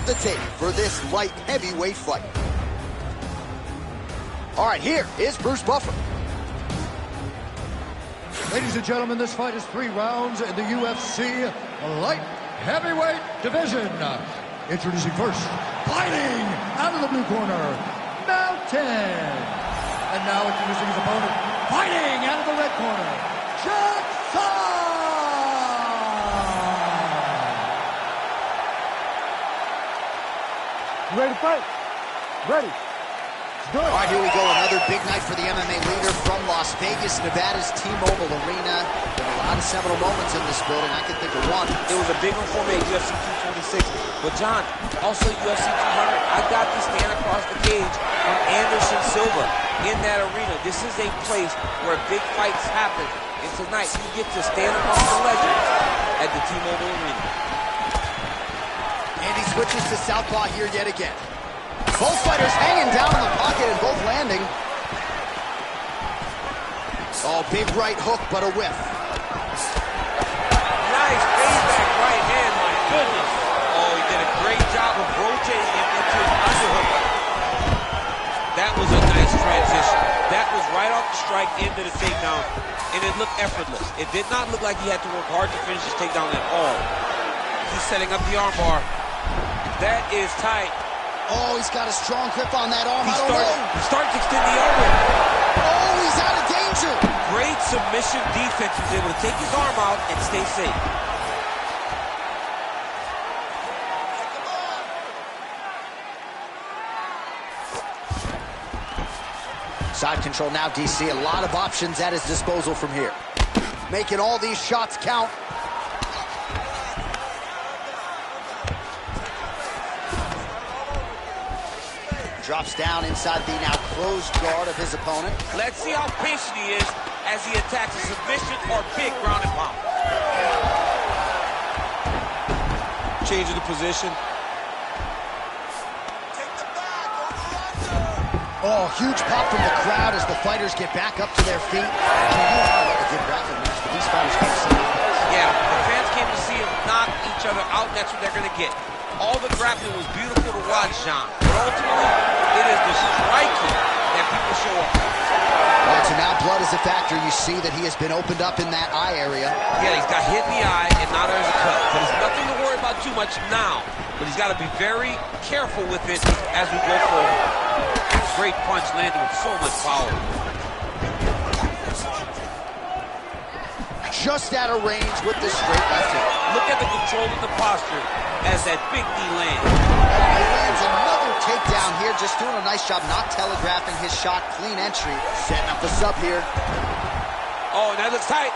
the tape for this light heavyweight fight. All right, here is Bruce Buffer. Ladies and gentlemen, this fight is 3 rounds in the UFC light heavyweight division. Introducing first, fighting out of the blue corner, Mountain. And now introducing his opponent, fighting out of the red corner, Jackson. You ready to fight? Ready. All right, here we go. Another big night for the MMA leader from Las Vegas, Nevada's T-Mobile Arena. Been a lot of seminal moments in this building. I can think of one. It was a big one for me at UFC 226. But, John, also UFC 200, I got to stand across the cage from Anderson Silva in that arena. This is a place where big fights happen. And tonight, you get to stand among the legends at the T-Mobile Arena. And he switches to southpaw here yet again. Both fighters hanging down in the pocket and both landing. Oh, big right hook, but a whiff. Nice payback right hand, my goodness. Oh, he did a great job of rotating it into his underhook. That was a nice transition. That was right off the strike into the takedown, and it looked effortless. It did not look like he had to work hard to finish his takedown at all. He's setting up the armbar. That is tight. Oh, he's got a strong grip on that arm. He's starting to extend the arm. Oh, he's out of danger. Great submission defense. He was able to take his arm out and stay safe. Side control now, DC. A lot of options at his disposal from here. Making all these shots count. Drops down inside the now closed guard of his opponent. Let's see how patient he is as he attacks a submission or big ground and pound. Changing the position. Oh, huge pop from the crowd as the fighters get back up to their feet. I mean, you know what a good grappling match, but these fighters came to see it. Yeah, the fans came to see them knock each other out, and that's what they're going to get. All the grappling was beautiful to watch, John. But ultimately, it is the striking that people show up. All right, so now blood is a factor. You see that he has been opened up in that eye area. Yeah, he's got hit in the eye, and now there's a cut. But it's nothing to worry about too much now. But he's got to be very careful with it as we go forward. Great punch landing with so much power. Just out of range with the straight left hook. Look at the control of the posture as that big knee lands. He lands another takedown here, just doing a nice job not telegraphing his shot. Clean entry, setting up a sub here. Oh, and that looks tight.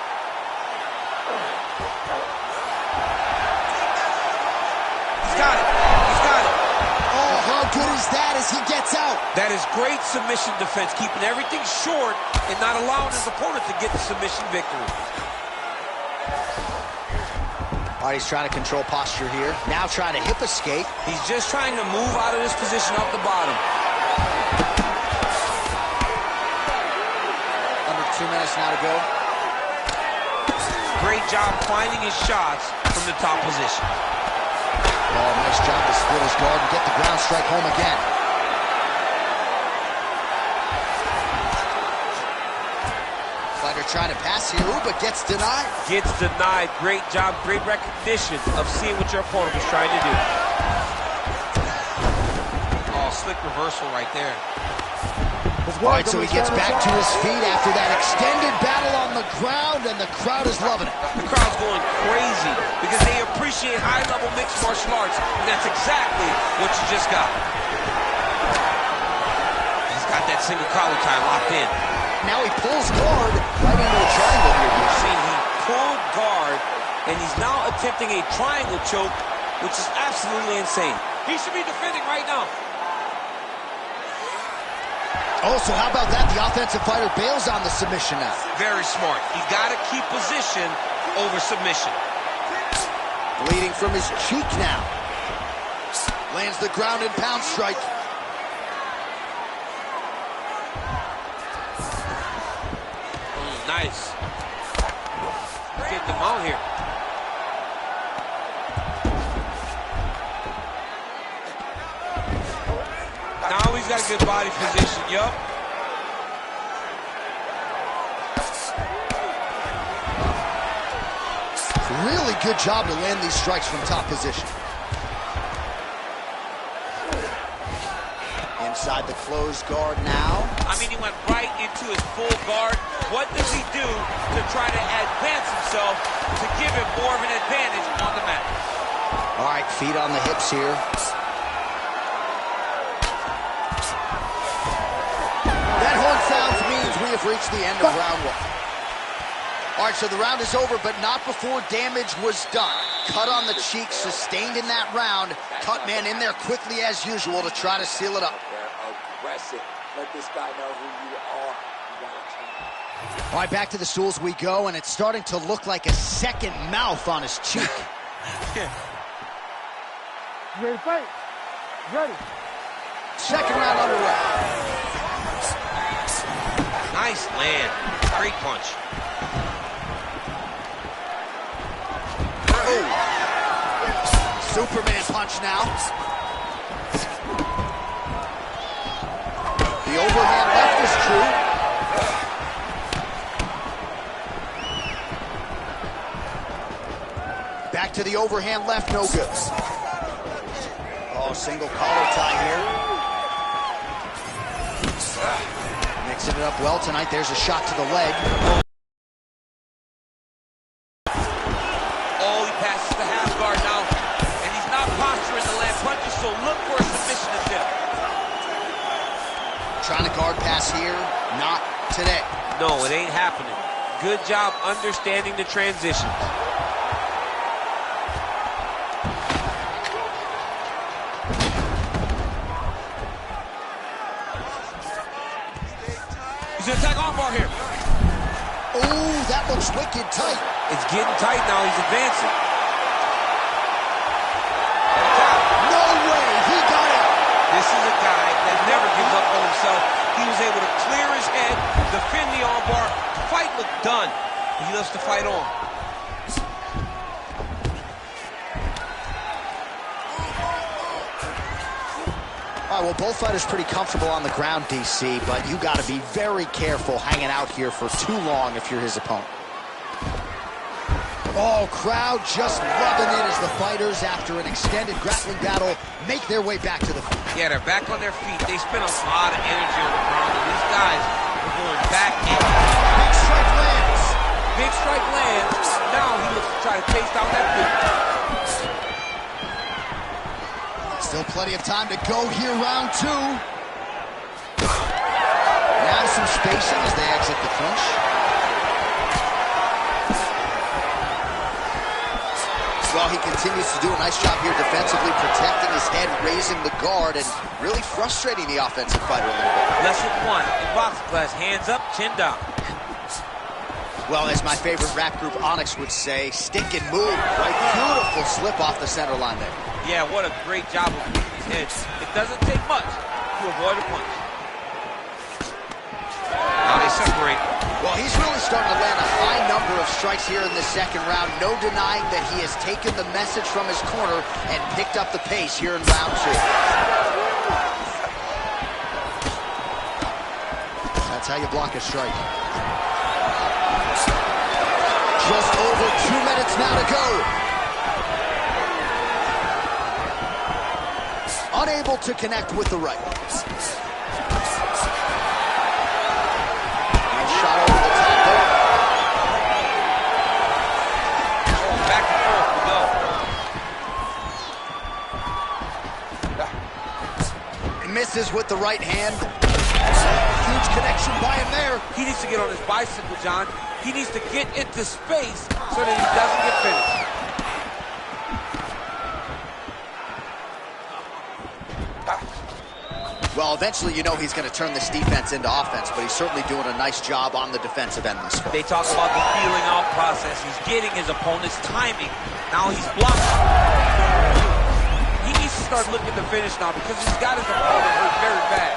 He's got it. He's got it. Oh, how good is that as he gets out? That is great submission defense, keeping everything short and not allowing his opponent to get the submission victory. All right, he's trying to control posture here. Now trying to hip escape. He's just trying to move out of this position off the bottom. Under 2 minutes now to go. Great job finding his shots from the top position. Oh, nice job to split his guard and get the ground strike home again. Fighter trying to pass here, but gets denied. Gets denied. Great job, great recognition of seeing what your opponent was trying to do. Oh, slick reversal right there. All right, so he gets back to his feet after that extended battle on the ground, and the crowd is loving it. The crowd's going crazy because they appreciate high-level mixed martial arts, and that's exactly what you just got. He's got that single collar tie locked in. Now he pulls guard right into a triangle here. You've seen he pulled guard, and he's now attempting a triangle choke, which is absolutely insane. He should be defending right now. Oh, so how about that? The offensive fighter bails on the submission now. Very smart. You got to keep position over submission. Bleeding from his cheek now. Lands the ground and pound strike. Nice. Getting them out here. Oh, he's got a good body position, yup. Really good job to land these strikes from top position. Inside the closed guard now. I mean, he went right into his full guard. What does he do to try to advance himself to give him more of an advantage on the mat? All right, feet on the hips here. That horn sounds means we have reached the end of round one. All right, so the round is over, but not before damage was done. Cut on the cheek, sustained in that round. Cut man in there quickly as usual to try to seal it up. Aggressive. Let this guy know who you are. All right, back to the stools we go, and it's starting to look like a second mouth on his cheek. You ready to fight? Ready. Second round underway. Nice land. Great punch. Oh. Superman punch now. The overhand left is true. Back to the overhand left, no good. Oh, single collar tie here. Mixing it up well tonight. There's a shot to the leg. Oh, he passes the half guard now. And he's not posturing to land punches, so look for a submission attempt. Trying to guard pass here. Not today. No, it ain't happening. Good job understanding the transition. He's gonna attack armbar here. Oh, that looks wicked tight. It's getting tight now. He's advancing. No way, he got it. This is a guy that never gives up on himself. He was able to clear his head, defend the armbar. Fight looked done. He loves to fight on. All right, well, both fighters pretty comfortable on the ground, DC, but you got to be very careful hanging out here for too long if you're his opponent. Oh, crowd just loving it as the fighters, after an extended grappling battle, make their way back to the feet. Yeah, they're back on their feet. They spent a lot of energy on the ground, and these guys are going back in. Big strike lands. Big strike lands. Now he looks to try to chase down that boot. Still plenty of time to go here, round two. Now some spacing as they exit the clinch. Well, he continues to do a nice job here defensively, protecting his head, raising the guard, and really frustrating the offensive fighter a little bit. Lesson one in boxing class, hands up, chin down. Well, as my favorite rap group Onyx would say, stick and move, right? Beautiful slip off the center line there. Yeah, what a great job of keeping his head. It doesn't take much to avoid a punch. Now they separate. Well, he's really starting to land a high number of strikes here in this second round. No denying that he has taken the message from his corner and picked up the pace here in round two. That's how you block a strike. Just over 2 minutes now to go. Unable to connect with the right. Shot over the top there. Back and forth we go. And misses with the right hand. Huge connection by him there. He needs to get on his bicycle, John. He needs to get into space so that he doesn't get finished. Well, eventually you know he's going to turn this defense into offense, but he's certainly doing a nice job on the defensive end this far. They talk about the feeling out process. He's getting his opponent's timing. Now he's blocking. He needs to start looking to finish now because he's got his opponent hurt very bad.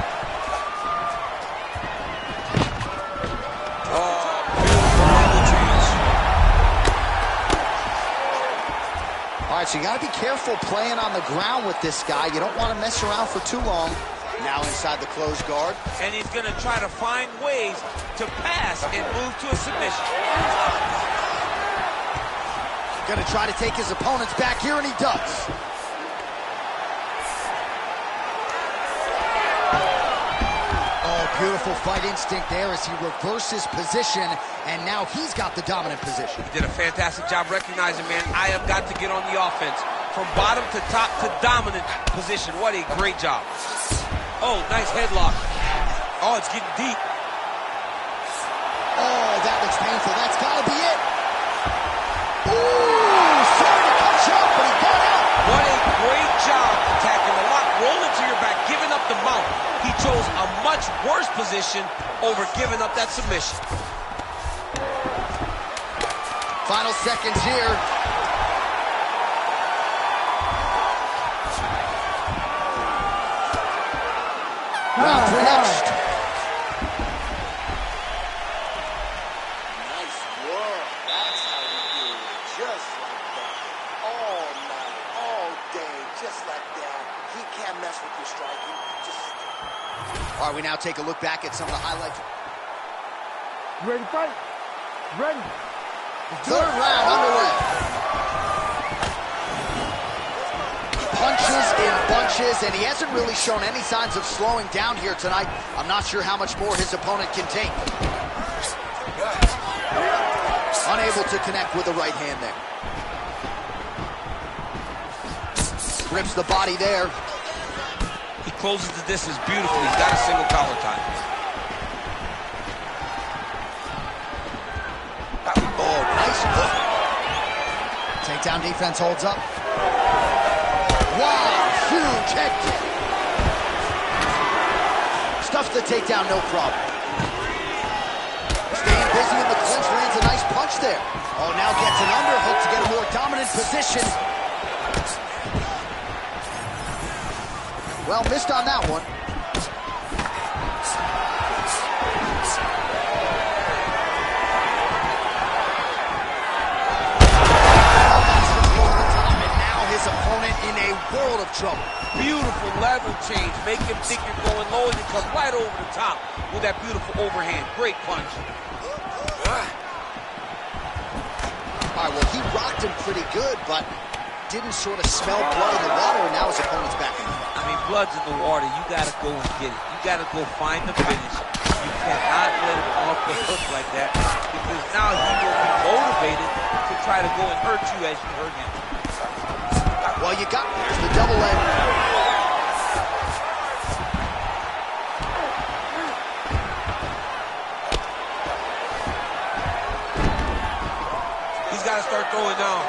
All right, so you got to be careful playing on the ground with this guy. You don't want to mess around for too long. Now inside the closed guard. And he's going to try to find ways to pass and move to a submission. Going to try to take his opponents back here, and he does. Oh, beautiful fight instinct there as he reverses position, and now he's got the dominant position. He did a fantastic job recognizing, man, I have got to get on the offense. From bottom to top to dominant position. What a great job. Oh, nice headlock. Oh, it's getting deep. Oh, that looks painful. That's got to be it. Ooh, sorry to cut you off, but he got out. What a great job attacking the lock, rolling to your back, giving up the mount. He chose a much worse position over giving up that submission. Final seconds here. Round three next. Nice work. That's how we do it. Just like that. All night, all day, just like that. He can't mess with your striking. Just... All right, we now take a look back at some of the highlights. You ready to fight? Ready. Third round underway. Punches in bunches, and he hasn't really shown any signs of slowing down here tonight. I'm not sure how much more his opponent can take. Unable to connect with the right hand there. Rips the body there. He closes the distance beautifully. He's got a single collar tie. Oh, nice hook. Takedown defense holds up. Wow, huge head kick. Stuffs the takedown, no problem. Staying busy in the clinch, lands a nice punch there. Oh, now gets an underhook to get a more dominant position. Well, missed on that one. Opponent in a world of trouble. Beautiful level change. Make him think you're going low, and you come right over the top with that beautiful overhand. Great punch. All right, well, he rocked him pretty good, but didn't sort of smell blood in the water, and now his opponent's back in the fight. I mean, blood's in the water. You got to go and get it. You got to go find the finish. You cannot let him off the hook like that, because now he will be motivated to try to go and hurt you as you hurt him. Well, you got the double leg. He's got to start throwing down.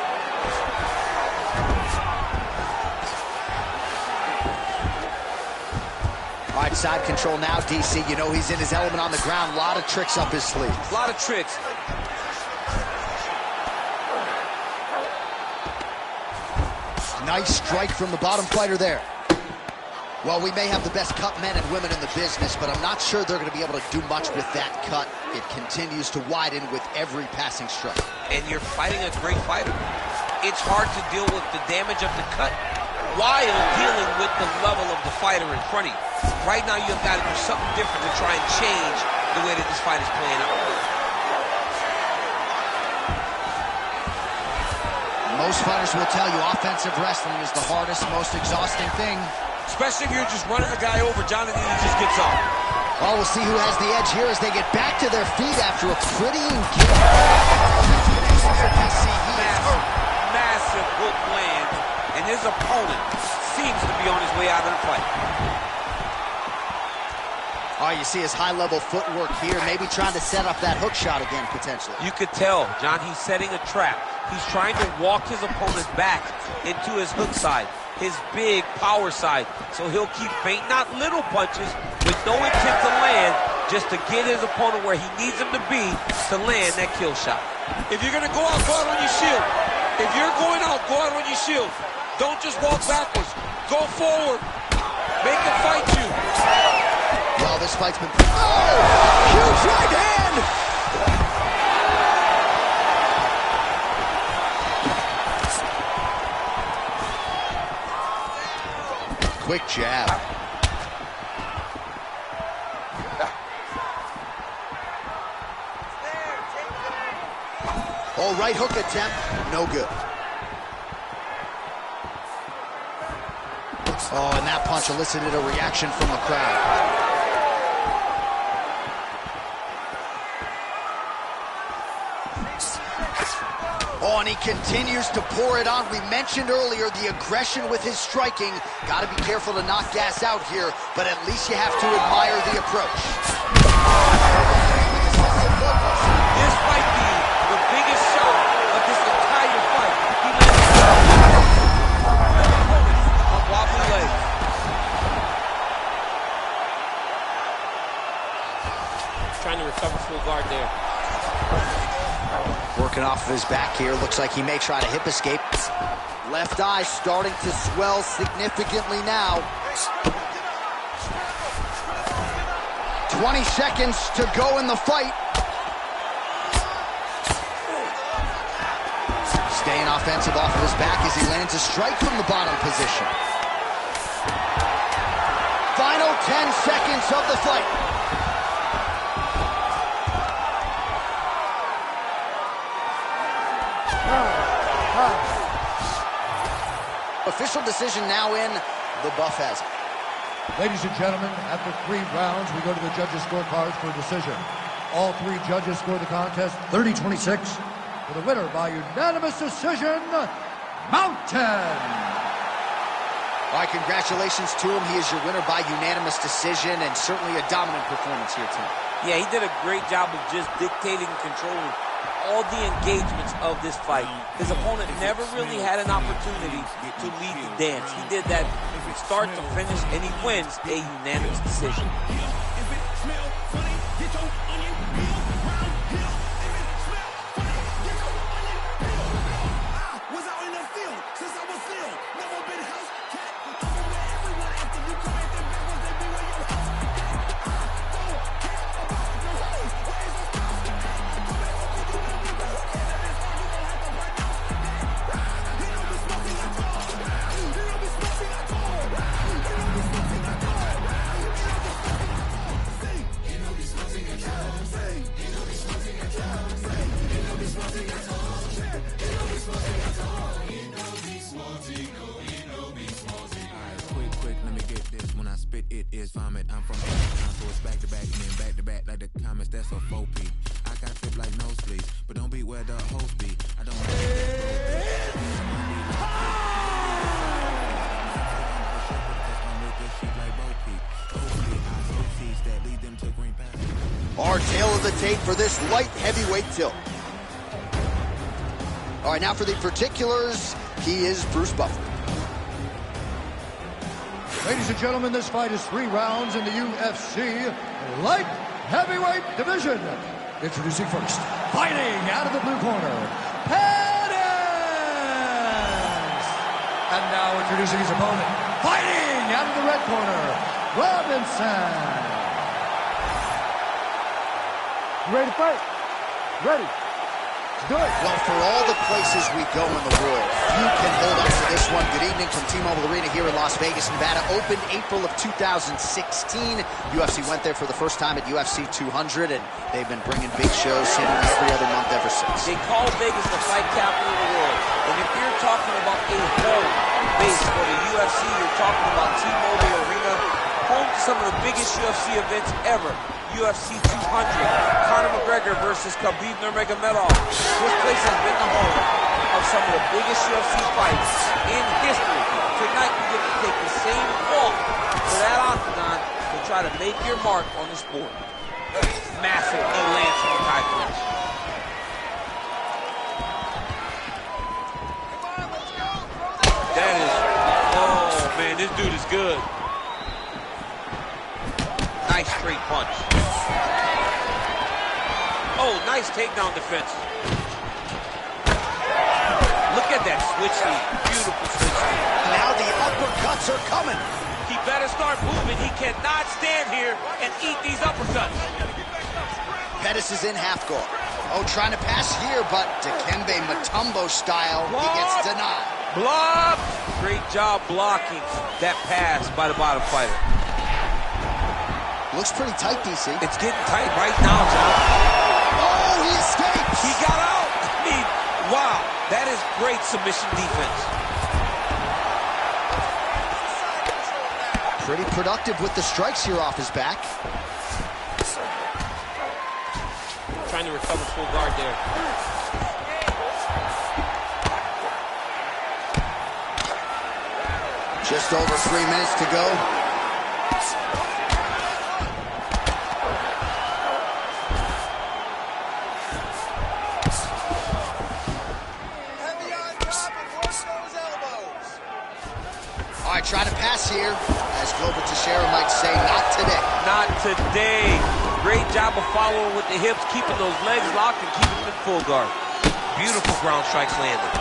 All right, side control now, DC. You know he's in his element on the ground. A lot of tricks up his sleeve. A lot of tricks. Nice strike from the bottom fighter there. Well, we may have the best cut men and women in the business, but I'm not sure they're going to be able to do much with that cut. It continues to widen with every passing strike. And you're fighting a great fighter. It's hard to deal with the damage of the cut while dealing with the level of the fighter in front of you. Right now, you've got to do something different to try and change the way that this fight is playing out. Most fighters will tell you offensive wrestling is the hardest, most exhausting thing. Especially if you're just running a guy over. Jonathan just gets up. Well, we'll see who has the edge here as they get back to their feet after a pretty engaging. Massive hook land, and his opponent seems to be on his way out of the fight. Oh, you see his high-level footwork here, maybe trying to set up that hook shot again, potentially. You could tell, John, he's setting a trap. He's trying to walk his opponent back into his hook side, his big power side. So he'll keep feinting out little punches with no intent to land, just to get his opponent where he needs him to be to land that kill shot. If you're going to go out on your shield. If you're going out, go out on your shield. Don't just walk backwards. Go forward. Make him fight you. Well, this fight's been... Oh! Huge right hand! Quick jab. Oh, right hook attempt, no good. Oh, and that punch elicited a reaction from the crowd. Oh, and he continues to pour it on. We mentioned earlier the aggression with his striking. Got to be careful to not gas out here, but at least you have to admire the approach. This might be the biggest shot of this entire fight. He lands on wobbly legs. Trying to recover full guard there. Working off of his back here. Looks like he may try to hip escape. Left eye starting to swell significantly now. 20 seconds to go in the fight. Staying offensive off of his back as he lands a strike from the bottom position. Final 10 seconds of the fight. Official decision now in. The buff has it. Ladies and gentlemen, after 3 rounds, we go to the judges' scorecards for a decision. All 3 judges score the contest 30-26. For the winner by unanimous decision, Mountain. All right, congratulations to him. He is your winner by unanimous decision, and certainly a dominant performance here tonight. Yeah, he did a great job of just dictating and controlling all the engagements of this fight. His opponent never really had an opportunity to lead the dance. He did that from start to finish, and he wins a unanimous decision. That's a 4P. I got trip like no sleep, but don't be where the host be. I don't Our tail of the tape for this light heavyweight tilt. All right, now for the particulars, he is Bruce Buffer. Ladies and gentlemen, this fight is 3 rounds in the UFC light heavyweight division. Introducing first, fighting out of the blue corner, Pettis. And now introducing his opponent, fighting out of the red corner, Robinson. You ready to fight? Ready. Good. Well, for all the places we go in the world, few can hold up to this one. Good evening from T-Mobile Arena here in Las Vegas, Nevada. Opened April of 2016. UFC went there for the first time at UFC 200, and they've been bringing big shows seemingly every other month ever since. They call Vegas the fight capital of the world. And if you're talking about a home base for the UFC, you're talking about T-Mobile Arena, home to some of the biggest UFC events ever. UFC 200, Conor McGregor versus Khabib Nurmagomedov. This place has been the home of some of the biggest UFC fights in history. Tonight you get to take the same walk to that octagon to try to make your mark on the sport. Massive knee lands from the high clinch. That is, oh man, this dude is good. Nice straight punch. Oh, nice takedown defense. Look at that switch lead. Beautiful switch lead. Now the uppercuts are coming. He better start moving. He cannot stand here and eat these uppercuts. Pettis is in half guard. Oh, trying to pass here, but Dikembe Mutombo style, he gets denied. Blocked. Great job blocking that pass by the bottom fighter. Looks pretty tight, DC. It's getting tight right now, John. Oh, he escapes. He got out. He Wow, that is great submission defense. Pretty productive with the strikes here off his back. Trying to recover full guard there. Just over 3 minutes to go. Heavy on top and work those elbows. All right, trying to pass here. As Glover Teixeira might say, not today. Not today. Great job of following with the hips, keeping those legs locked and keeping them in full guard. Beautiful ground strikes landed.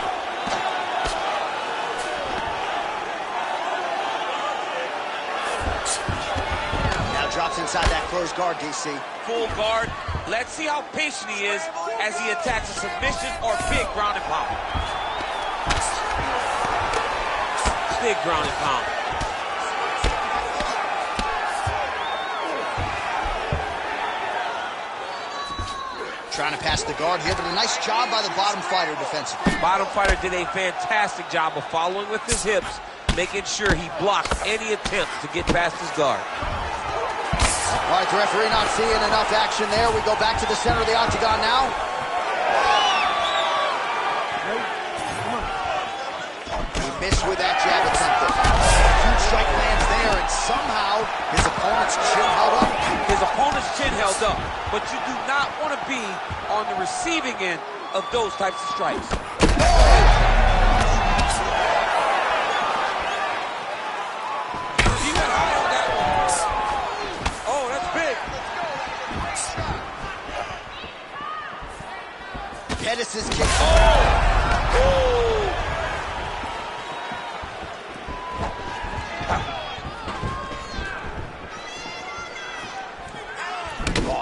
Now drops inside that closed guard, DC. Full guard. Let's see how patient he is as he attacks a submission or big ground and pound. Big ground and pound. Trying to pass the guard here, but a nice job by the bottom fighter defensively. Bottom fighter did a fantastic job of following with his hips, making sure he blocked any attempt to get past his guard. All right, the referee not seeing enough action there. We go back to the center of the octagon now. He missed with that jab attempt. Huge strike lands there, and somehow his opponent's chin held up. His opponent's chin held up, but you do not want to be on the receiving end of those types of strikes. He went high on that one. Oh, that's big. Pettis' kick.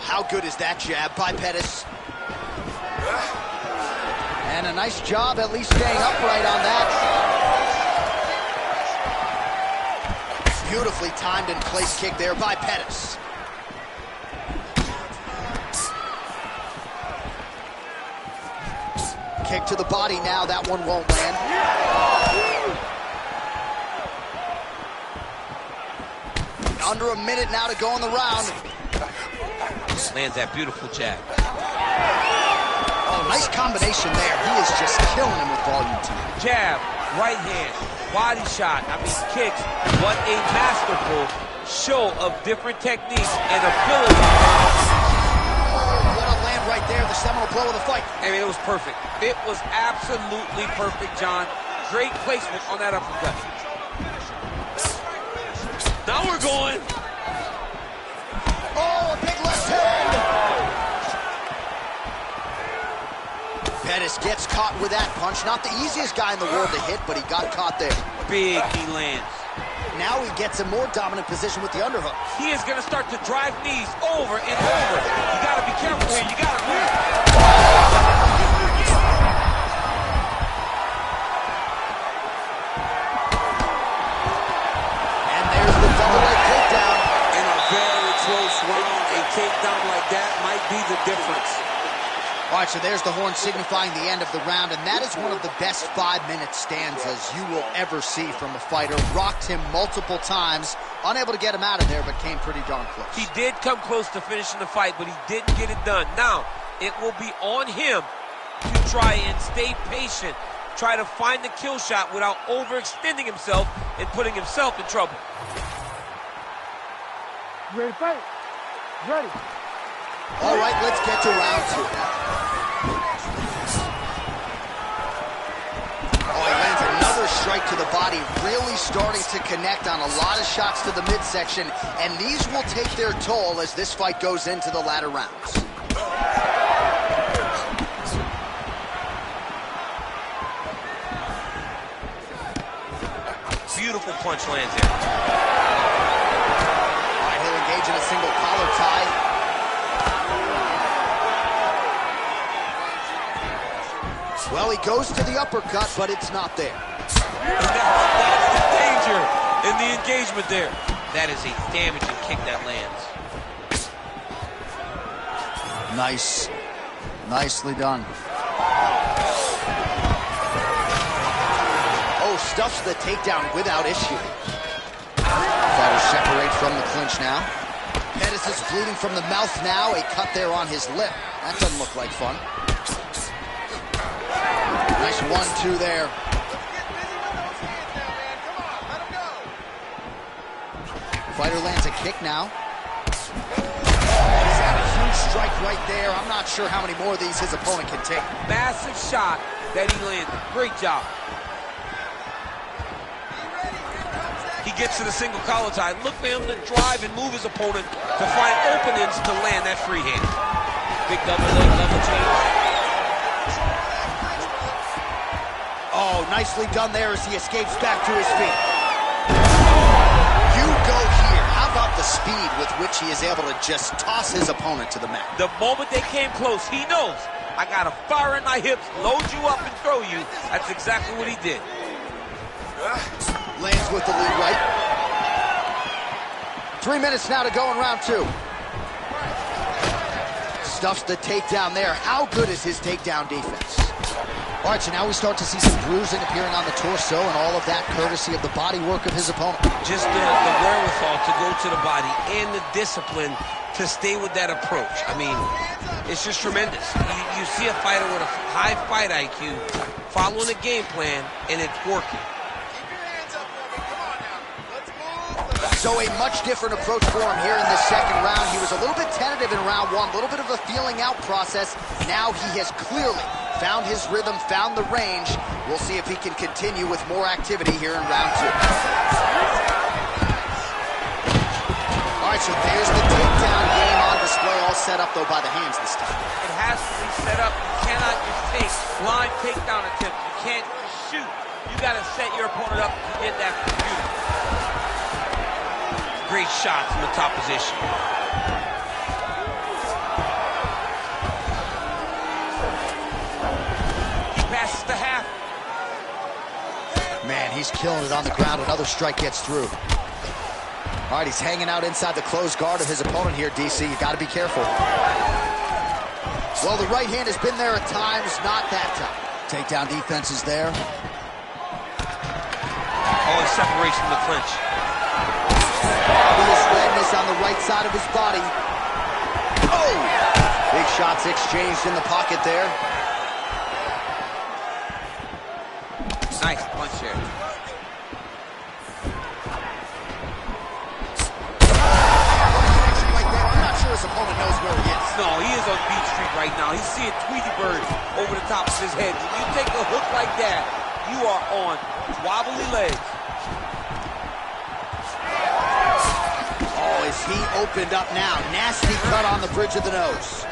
How good is that jab by Pettis? And a nice job at least staying upright on that. Beautifully timed and placed kick there by Pettis. Kick to the body now, that one won't land. Under a minute now to go in the round. Lands that beautiful jab. Oh, nice combination there. He is just killing him with volume too. Jab, right hand, body shot, kicks. What a masterful show of different techniques and ability. Oh, what a land right there, the seminal blow of the fight. I mean, it was perfect. It was absolutely perfect, John. Great placement on that uppercut. Now we're going. Oh, a big left hand! Pettis gets caught with that punch. Not the easiest guy in the world to hit, but he got caught there. Big he lands. Now he gets a more dominant position with the underhook. He is going to start to drive knees over and over. You got to be careful here. You got to move. And there's the double leg takedown. In a very close round, a takedown like that might be the difference. All right, so there's the horn signifying the end of the round, and that is one of the best 5-minute stanzas you will ever see from a fighter. Rocked him multiple times, unable to get him out of there, but came pretty darn close. He did come close to finishing the fight, but he didn't get it done. Now, it will be on him to try and stay patient, try to find the kill shot without overextending himself and putting himself in trouble. You ready to fight? Ready. All right, let's get to round 2 now. Oh, he lands another strike to the body, really starting to connect on a lot of shots to the midsection, and these will take their toll as this fight goes into the latter rounds. Beautiful punch lands there. All right, he'll engage in a single collar tie. Well, he goes to the uppercut, but it's not there. And that's the danger in the engagement there. That is a damaging kick that lands. Nice. Nicely done. stuffs the takedown without issue. Fighters separate from the clinch now. Pettis is bleeding from the mouth now. A cut there on his lip. That doesn't look like fun. Nice 1-2 there. Fighter lands a kick now. He's had a huge strike right there. I'm not sure how many more of these his opponent can take. Massive shot that he landed. Great job. He gets to the single collar tie. Look for him to drive and move his opponent to find openings to land that free hand. Big double leg level change. Oh, nicely done there as he escapes back to his feet. You go here. How about the speed with which he is able to just toss his opponent to the mat? The moment they came close, he knows, I got to fire in my hips, load you up and throw you. That's exactly what he did. Lands with the lead right. 3 minutes now to go in round 2. Stuffs the takedown there. How good is his takedown defense? All right, so now we start to see some bruising appearing on the torso, and all of that courtesy of the body work of his opponent. Just the wherewithal to go to the body and the discipline to stay with that approach. I mean, it's just tremendous. You see a fighter with a high fight IQ following a game plan, and it's working. So a much different approach for him here in this second round. He was a little bit tentative in round 1, a little bit of a feeling out process. Now he has clearly found his rhythm, found the range. We'll see if he can continue with more activity here in round 2. All right, so there's the takedown game on display, all set up, though, by the hands this time. It has to be set up. You cannot just take blind takedown attempts. You can't just shoot. You got to set your opponent up to get that computer. Great shot from the top position. He passes the half. Man, he's killing it on the ground. Another strike gets through. All right, he's hanging out inside the closed guard of his opponent here, DC. You got to be careful. Well, the right hand has been there at times, not that time. Takedown defense is there. Oh, it's separation from the clinch. Obvious redness on the right side of his body. Oh! Big shots exchanged in the pocket there. Nice punch there. Right there. I'm not sure his opponent knows where he is. No, he is on Beach Street right now. He's seeing Tweety Bird over the top of his head. When you take a hook like that, you are on wobbly legs. Oh, is he opened up now? Nasty cut on the bridge of the nose.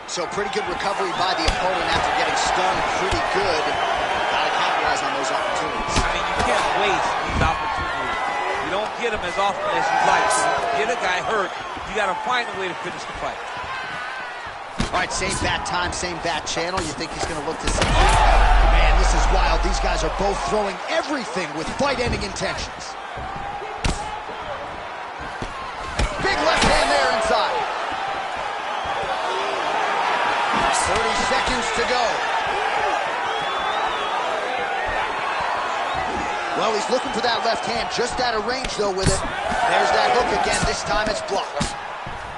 So pretty good recovery by the opponent after getting stunned pretty good. Gotta capitalize on those opportunities. I mean, you can't waste these opportunities. You don't get them as often as you'd like. So when you get a guy hurt, you gotta find a way to finish the fight. All right, same bat time, same bat channel. You think he's gonna look to see? Man, this is wild. These guys are both throwing everything with fight-ending intentions. Big left hand there inside. 30 seconds to go. Well, he's looking for that left hand, just out of range, though, with it. There's that hook again. This time it's blocked.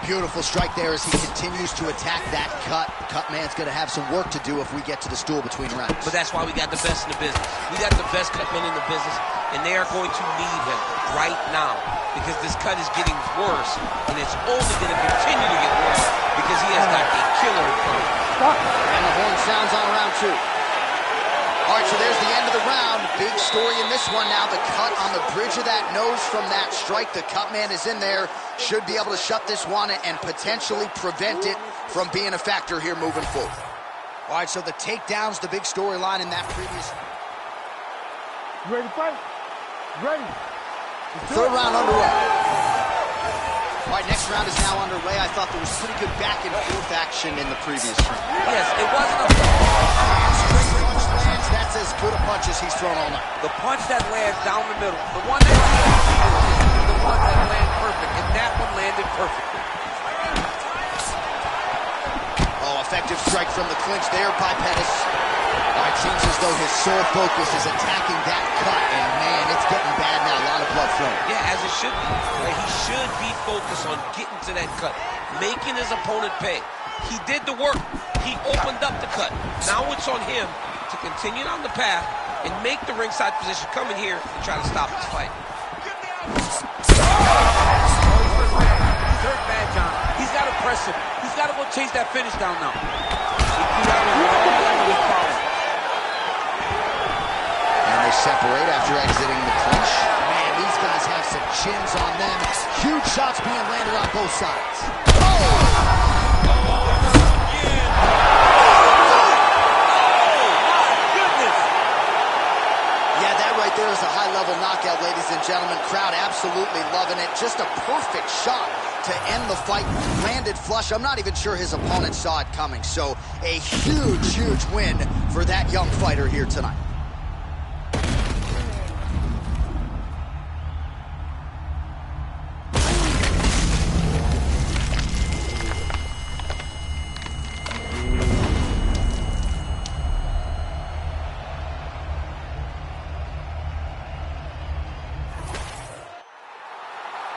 Beautiful strike there as he continues to attack that cut. Cut man's going to have some work to do if we get to the stool between rounds. But that's why we got the best in the business. We got the best cut men in the business, and they are going to need him right now because this cut is getting worse, and it's only going to continue to get worse because he has got a killer in front of him. And the horn sounds on round 2. All right, so there's the end of the round. Big story in this one now. The cut on the bridge of that nose from that strike. The cut man is in there. Should be able to shut this one and potentially prevent it from being a factor here moving forward. All right, so the takedown's the big storyline in that previous. You ready to fight? Ready. Third round underway. All right, next round is now underway. I thought there was pretty good back and forth action in the previous round. Yes, it wasn't a... Straight punch lands. That's as good a punch as he's thrown all night. The punch that lands down the middle, the one that is the one that lands perfect, and that one landed perfectly. Oh, effective strike from the clinch there by Pettis. Seems as though his sole focus is attacking that cut, and man, it's getting bad now. A lot of blood flowing. Yeah, as it should be. Right? He should be focused on getting to that cut, making his opponent pay. He did the work. He opened up the cut. Now it's on him to continue down the path and make the ringside position, come in here and try to stop this fight. He's hurt bad, John. He's got to press him. He's got to go chase that finish down now. And they separate after exiting the clinch. Man, these guys have some chins on them. Huge shots being landed on both sides. There is a high-level knockout, ladies and gentlemen. Crowd absolutely loving it. Just a perfect shot to end the fight. Landed flush. I'm not even sure his opponent saw it coming. So a huge, huge win for that young fighter here tonight.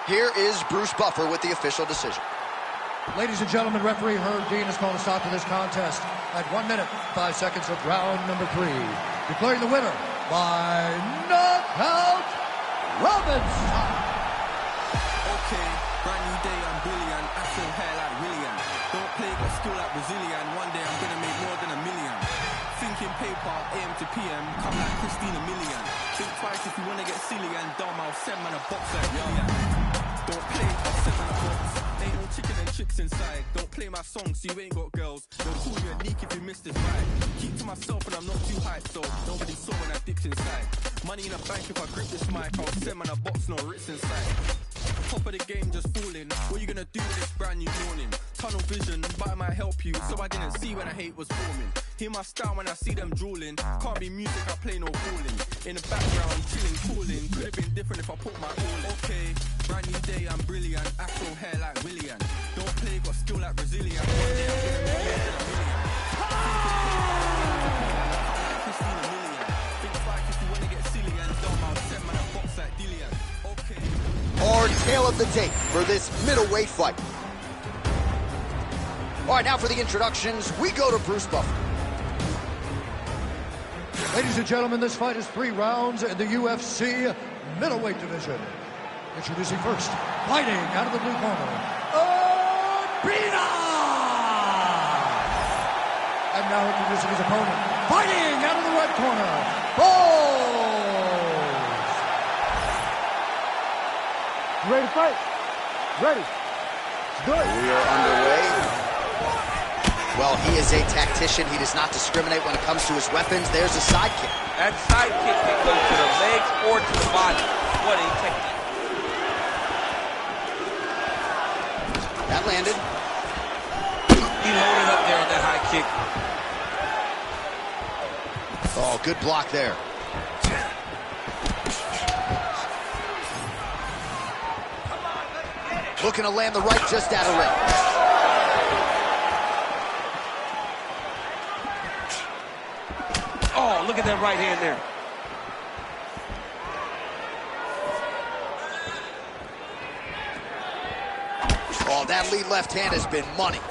Here is Bruce Buffer with the official decision. Ladies and gentlemen, referee Herb Dean has called a stop to this contest at 1 minute, 5 seconds of round number 3. Declaring the winner by knockout, Robinson. Okay, brand new day, I'm brilliant. Afro hair like William. Don't play, got skill like Brazilian. One day I'm gonna make more than $1 million. Thinking paper, AM to PM, come like Christina Milian. Think twice if you wanna get silly and dumb, I'll send man a box like William. Don't play, I'll send man a box. Ain't no chicken and chicks inside. Don't play my song so you ain't got girls. Don't call you a leak if you missed this ride. Keep to myself and I'm not too hyped, so nobody saw when I dipped inside. Money in a bank if I grip this mic, I'll send man a box, no Ritz inside. Top of the game just falling. What you gonna do with this brand new morning? Tunnel vision, but it might help you, so I didn't see when the hate was forming. Hear my style when I see them drooling. Can't be music, I play no fooling. In the background, chilling, cooling. Could have been different if I put my all in. Okay, brand new day, I'm brilliant. Afro hair like William. Don't play, got skill like Brazilian. One day I'm gonna make more than $1 million. Christina Milian. Think back if you wanna get silly and dumb, I'll set man a box like Dillian. Okay. Our tale of the tape for this middleweight fight. All right, now for the introductions, we go to Bruce Buffer. Ladies and gentlemen, this fight is 3 rounds in the UFC middleweight division. Introducing first, fighting out of the blue corner, Urbina! And now introducing his opponent, fighting out of the red corner, Bones! You ready to fight? Ready. It's good. We are underway. Well, he is a tactician. He does not discriminate when it comes to his weapons. There's a side kick. That side kick can go to the legs or to the body. What a technique. That landed. He loaded up there on that high kick. Oh, good block there. Looking to land the right just out of range. Oh, look at that right hand there. Oh, that lead left hand has been money.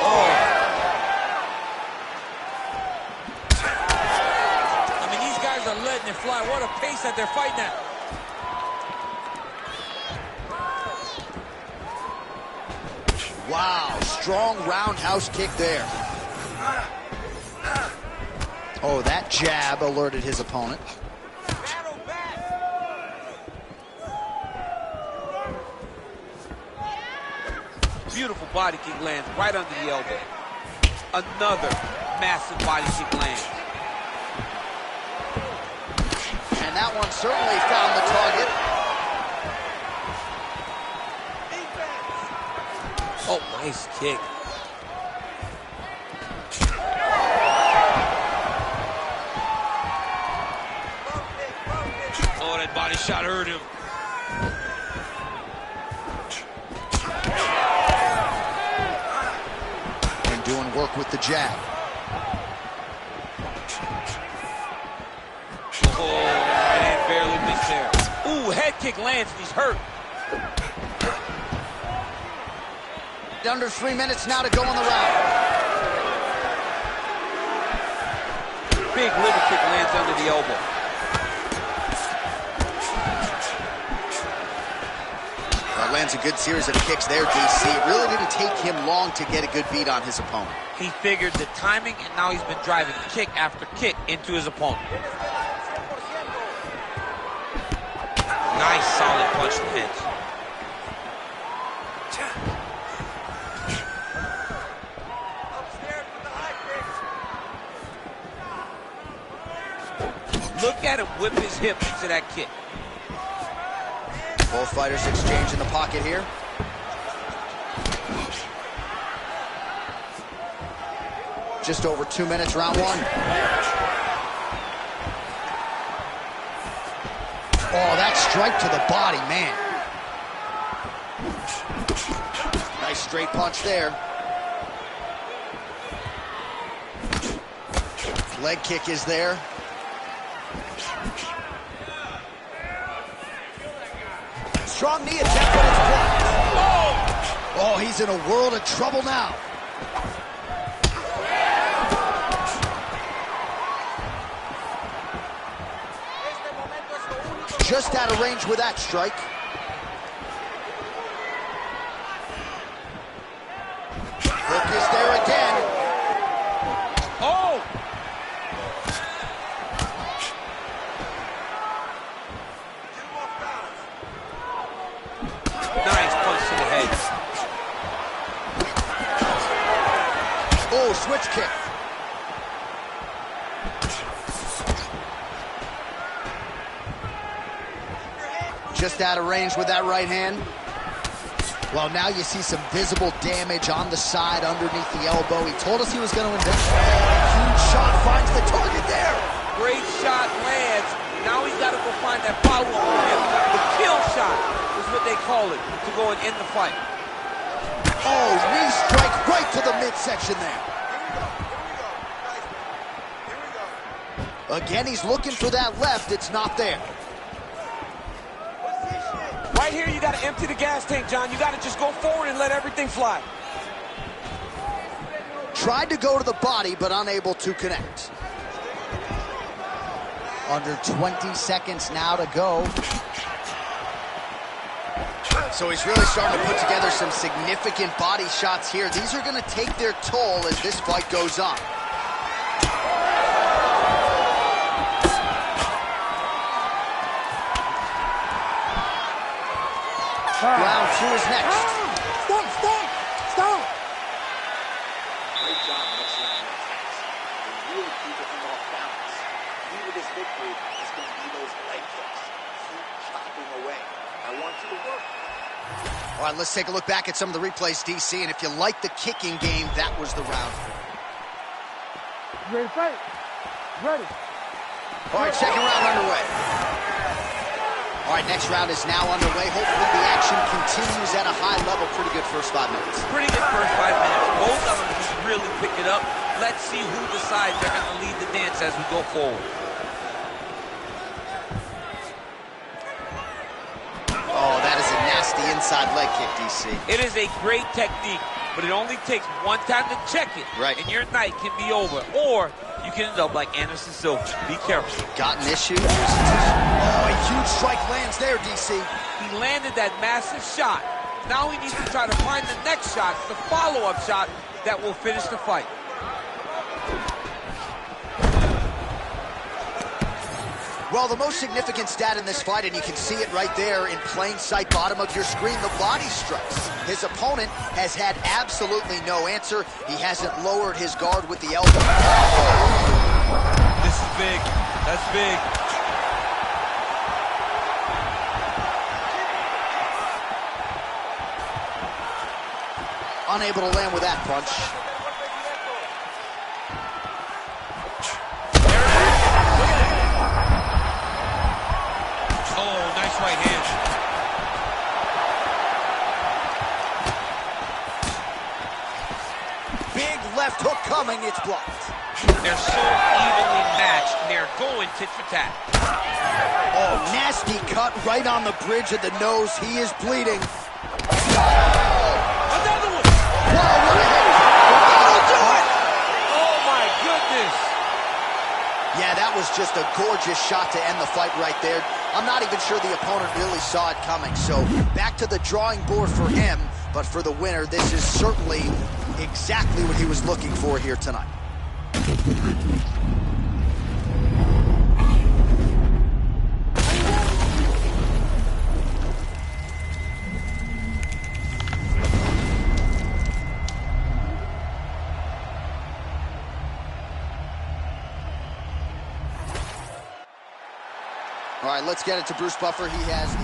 Oh. I mean, these guys are letting it fly. What a pace that they're fighting at. Wow, strong roundhouse kick there. Oh, that jab alerted his opponent. Beautiful body kick lands right under the elbow. Another massive body kick lands. And that one certainly found the target. Oh, nice kick. Oh, that body shot hurt him. back with the jab. Oh, man, barely missed there. Ooh, head kick lands and he's hurt. Under 3 minutes now to go on the round. Big liver kick lands under the elbow. That lands a good series of kicks there, DC. It really didn't take him long to get a good beat on his opponent. He figured the timing, and now he's been driving kick after kick into his opponent. Nice, solid punch to the head. Look at him whip his hip into that kick. Both fighters exchange in the pocket here. Just over 2 minutes, round one. Oh, that strike to the body, man. Nice straight punch there. Leg kick is there. Strong knee attempt, but it's blocked. Oh, he's in a world of trouble now. Just out of range with that strike. Hook is there again. Oh! Nice punch to the head. Oh, switch kick. Just out of range with that right hand. Well, now you see some visible damage on the side underneath the elbow. He told us he was going to invest. Huge shot finds the target there. Great shot lands. Now he's got to go find that follow-up on him. The kill shot is what they call it to go and end the fight. Oh, knee strike right to the midsection there. Again, he's looking for that left. It's not there. Right here, you got to empty the gas tank, John. You got to just go forward and let everything fly. Tried to go to the body, but unable to connect. Under 20 seconds now to go. So he's really starting to put together some significant body shots here. These are going to take their toll as this fight goes on. Round two is next. Stop! Great job mixing up the attacks. And really keeping him off balance. Key to this victory is going to be those leg kicks. Keep chopping away. I want you to work. All right, let's take a look back at some of the replays, DC. And if you like the kicking game, that was the round. You ready to fight? Ready. All right, second round underway. All right, next round is now underway. Hopefully the action continues at a high level. Pretty good first 5 minutes. Pretty good first 5 minutes. Both of them just really pick it up. Let's see who decides they're going to lead the dance as we go forward. Oh, that is a nasty inside leg kick, DC. It is a great technique, but it only takes one time to check it, right, and your night can be over. Or you can end up like Anderson Silva. Be careful. Got an issue? Oh, a huge strike lands there, DC. He landed that massive shot. Now he needs to try to find the next shot, the follow-up shot that will finish the fight. Well, the most significant stat in this fight, and you can see it right there in plain sight, bottom of your screen, the body strikes. His opponent has had absolutely no answer. He hasn't lowered his guard with the elbow. This is big. That's big. Unable to land with that punch. Right hand. Big left hook coming, it's blocked. They're so evenly matched, and they're going tit for tat. Oh, nasty cut right on the bridge of the nose. He is bleeding. Another one! Whoa, what a hit! That'll do it! Oh, my goodness! Yeah, that was just a gorgeous shot to end the fight right there. I'm not even sure the opponent really saw it coming. So back to the drawing board for him. But for the winner, this is certainly exactly what he was looking for here tonight. All right, let's get it to Bruce Buffer. He has the...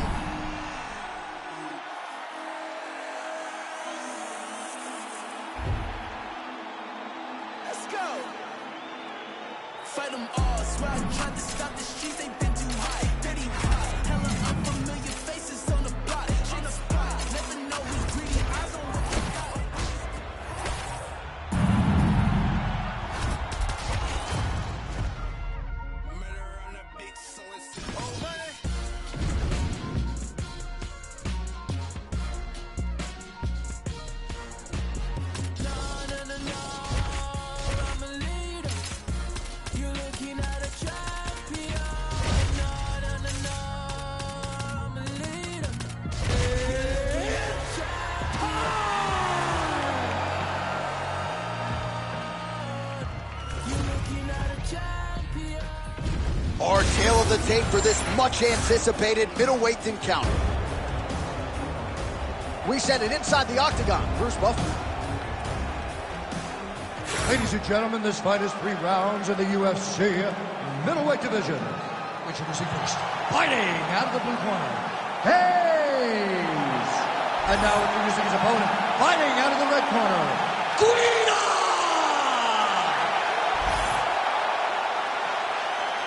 Let's go. Fight them all. Swear I tried to stop the streets. They've been too high. Dirty hot. Hella unfamiliar faces on the block. On the spot. Never know who's greedy. Eyes on what they got. Murder on the beat, so it's over. Our tail of the tape for this much-anticipated middleweight encounter. We send it inside the octagon. Bruce Buffer. Ladies and gentlemen, this fight is 3 rounds in the UFC middleweight division. Introducing first, fighting out of the blue corner, Hayes. And now introducing his opponent, fighting out of the red corner, Guida.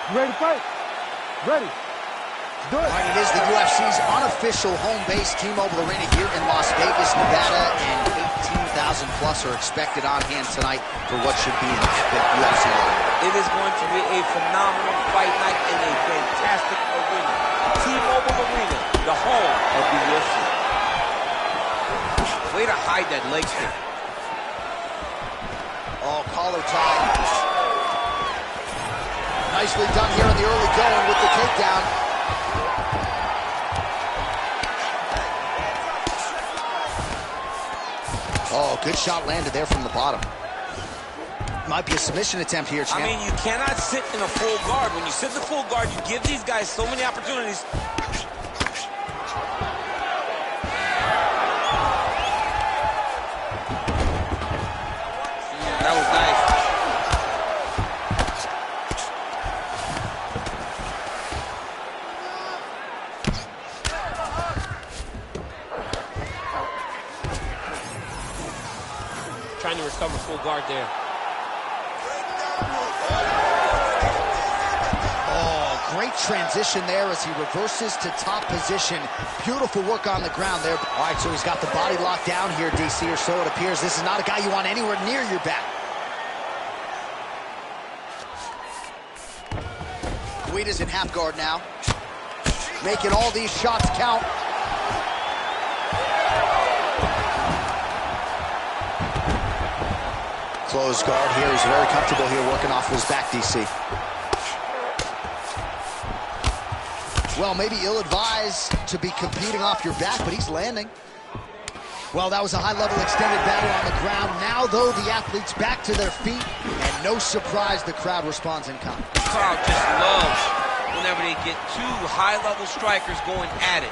You ready to fight? Ready. Let's do it. All right, it is the UFC's unofficial home base, T-Mobile Arena here in Las Vegas, Nevada, and 18,000 plus are expected on hand tonight for what should be an epic UFC night. It is going to be a phenomenal fight night in a fantastic arena. T-Mobile Arena, the home of the UFC. Way to hide that leg kick. Oh, collar tie. Nicely done here in the early going with the takedown. Oh, good shot landed there from the bottom. Might be a submission attempt here, champ. I mean, you cannot sit in a full guard. When you sit in the full guard, you give these guys so many opportunities. That was nice. Trying to recover full guard there. Oh, great transition there as he reverses to top position. Beautiful work on the ground there. All right, so he's got the body locked down here, DC, or so it appears. This is not a guy you want anywhere near your back. Guida's in half guard now. Making all these shots count. Closed guard here. He's very comfortable here working off his back, DC. Well, maybe ill-advised to be competing off your back, but he's landing. Well, that was a high-level extended battle on the ground. Now, though, the athletes back to their feet, and no surprise, the crowd responds in kind. The crowd just loves whenever they get 2 high-level strikers going at it.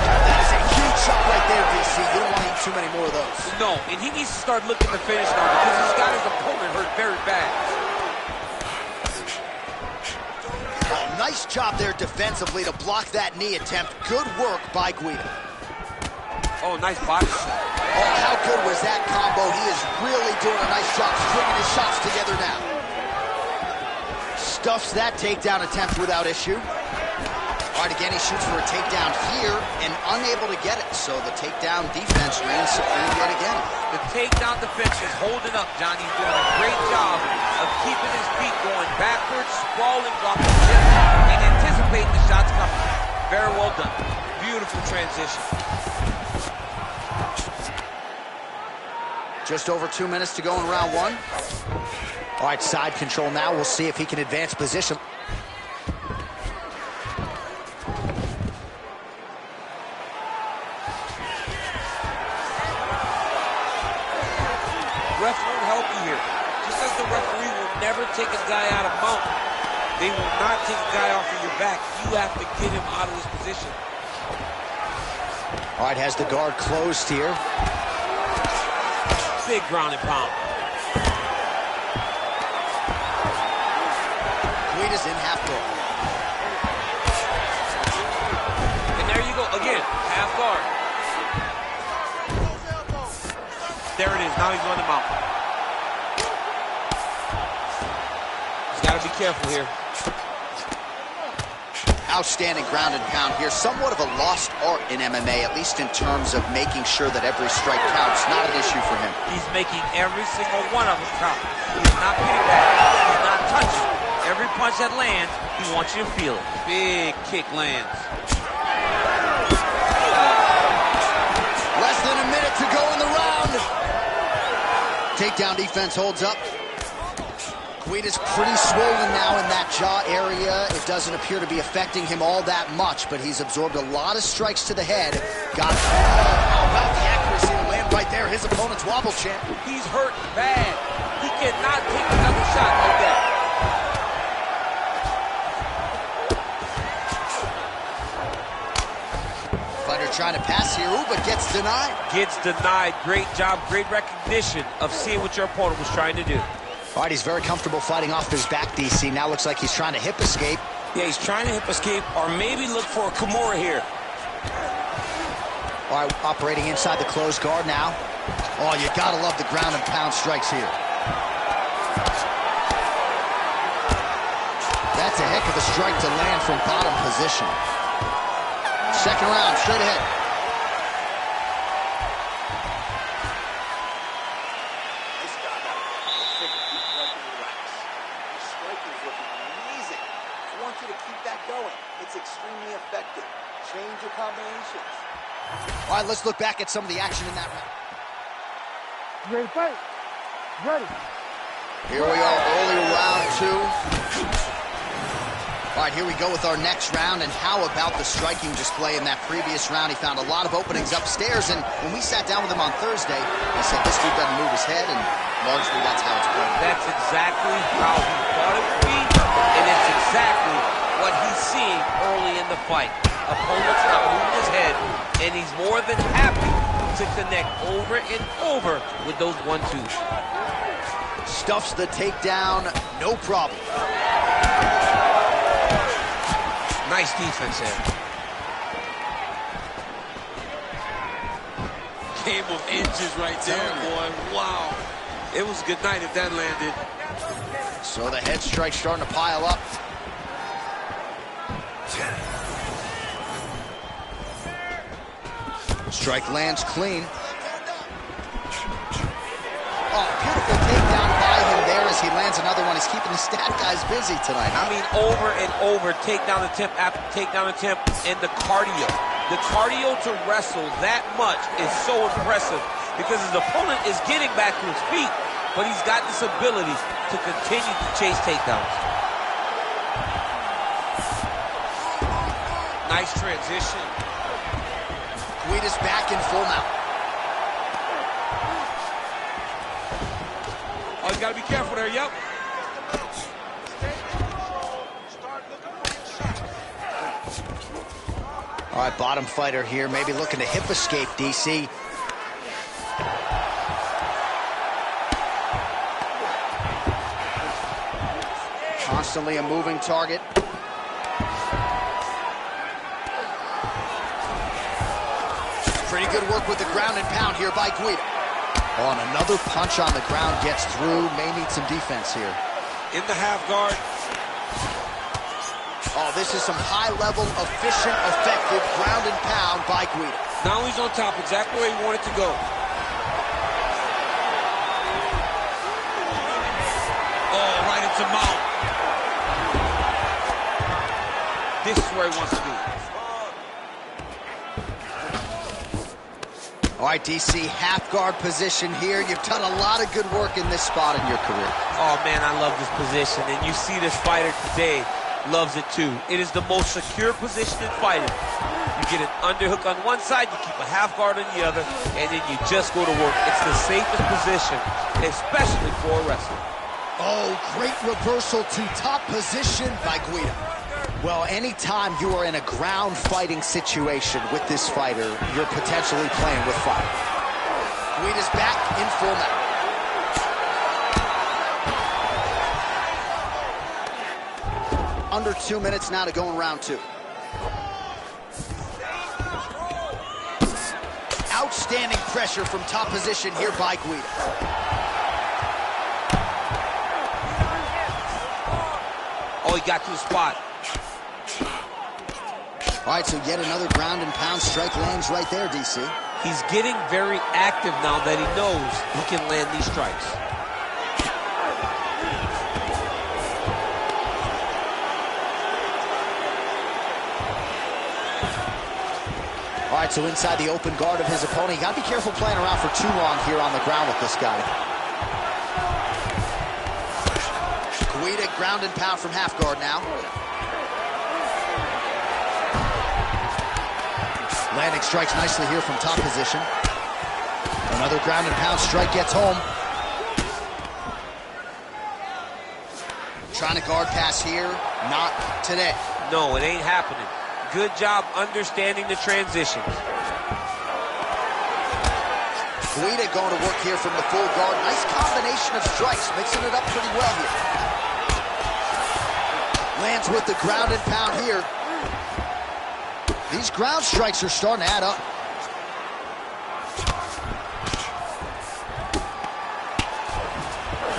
That is a huge shot right there, DC. You don't want to eat too many more of those. No, and he needs to start looking to finish now because he's got his opponent hurt very bad. Oh, nice job there defensively to block that knee attempt. Good work by Guida. Oh, nice body shot. Oh, how good was that combo? He is really doing a nice job stringing his shots together now. Stuffs that takedown attempt without issue. All right, again, he shoots for a takedown here and unable to get it. So the takedown defense reigns supreme yet again. The takedown defense is holding up, Johnny. He's doing a great job of keeping his feet going backwards, sprawling, dropping hips, and anticipating the shots coming. Very well done. Beautiful transition. Just over 2 minutes to go in round one. All right, side control now. We'll see if he can advance position. Ref won't help you here. Just as the referee will never take a guy out of mount, they will not take a guy off of your back. You have to get him out of this position. All right, has the guard closed here. Big ground and pound. Guida's in half guard. And there you go, again, half guard. There it is, now he's on the mount. He's got to be careful here. Outstanding ground and pound here. Somewhat of a lost art in MMA, at least in terms of making sure that every strike counts. Not an issue for him. He's making every single one of them count. He's not pitting back. He's not touching. Every punch that lands, he wants you to feel it. Big kick lands. Less than a minute to go in the round. Takedown defense holds up. Guida's pretty swollen now in that jaw area. It doesn't appear to be affecting him all that much, but he's absorbed a lot of strikes to the head. Got it. How about the accuracy to land right there? His opponent's wobble champ. He's hurt bad. He cannot take another shot like that. Fighter trying to pass here, but gets denied. Gets denied. Great job, great recognition of seeing what your opponent was trying to do. All right, he's very comfortable fighting off his back, DC. Now looks like he's trying to hip escape. Yeah, he's trying to hip escape or maybe look for a Kimura here. All right, operating inside the closed guard now. Oh, you gotta love the ground and pound strikes here. That's a heck of a strike to land from bottom position. Second round, straight ahead. Extremely effective. Change your combinations. All right, let's look back at some of the action in that round. You ready to fight? Ready. Here we are, early round two. All right, here we go with our next round, and how about the striking display in that previous round? He found a lot of openings upstairs, and when we sat down with him on Thursday, he said this dude doesn't move his head, and largely that's how it's played. That's exactly how he thought it would be, and it's exactly what he's seeing early in the fight. Opponent's not moving his head, and he's more than happy to connect over and over with those 1-2s. Stuffs the takedown, no problem. Nice defense there. Game of inches right there, boy. Wow. It was a good night if that landed. So the head strike's starting to pile up. Strike lands clean. Oh, beautiful takedown by him there as he lands another one. He's keeping the stat guys busy tonight. I mean, over and over, takedown attempt after takedown attempt, and the cardio. The cardio to wrestle that much is so impressive because his opponent is getting back to his feet, but he's got this ability to continue to chase takedowns. Nice transition. Guida's back in full mount. Oh, you gotta be careful there, yep. All right, bottom fighter here, maybe looking to hip escape, DC. Constantly a moving target. Pretty good work with the ground and pound here by Guida. Oh, and another punch on the ground gets through. May need some defense here. In the half guard. Oh, this is some high-level, efficient, effective ground and pound by Guida. Now he's on top, exactly where he wanted to go. Oh, right into mount. This is where he wants to be. All right, DC, half guard position here. You've done a lot of good work in this spot in your career. Oh, man, I love this position. And you see this fighter today loves it, too. It is the most secure position in fighting. You get an underhook on one side, you keep a half guard on the other, and then you just go to work. It's the safest position, especially for a wrestler. Oh, great reversal to top position by Guida. Well, anytime you are in a ground fighting situation with this fighter, you're potentially playing with fire. Guida's back in full mount. Under 2 minutes now to go in round 2. Outstanding pressure from top position here by Guida. Oh, he got to the spot. All right, so yet another ground and pound strike lands right there, DC. He's getting very active now that he knows he can land these strikes. All right, so inside the open guard of his opponent. You got to be careful playing around for too long here on the ground with this guy. Guida ground and pound from half guard now. Landing strikes nicely here from top position. Another ground and pound strike gets home. Trying to guard pass here. Not today. No, it ain't happening. Good job understanding the transitions. Guida going to work here from the full guard. Nice combination of strikes, mixing it up pretty well here. Lands with the ground and pound here. These ground strikes are starting to add up.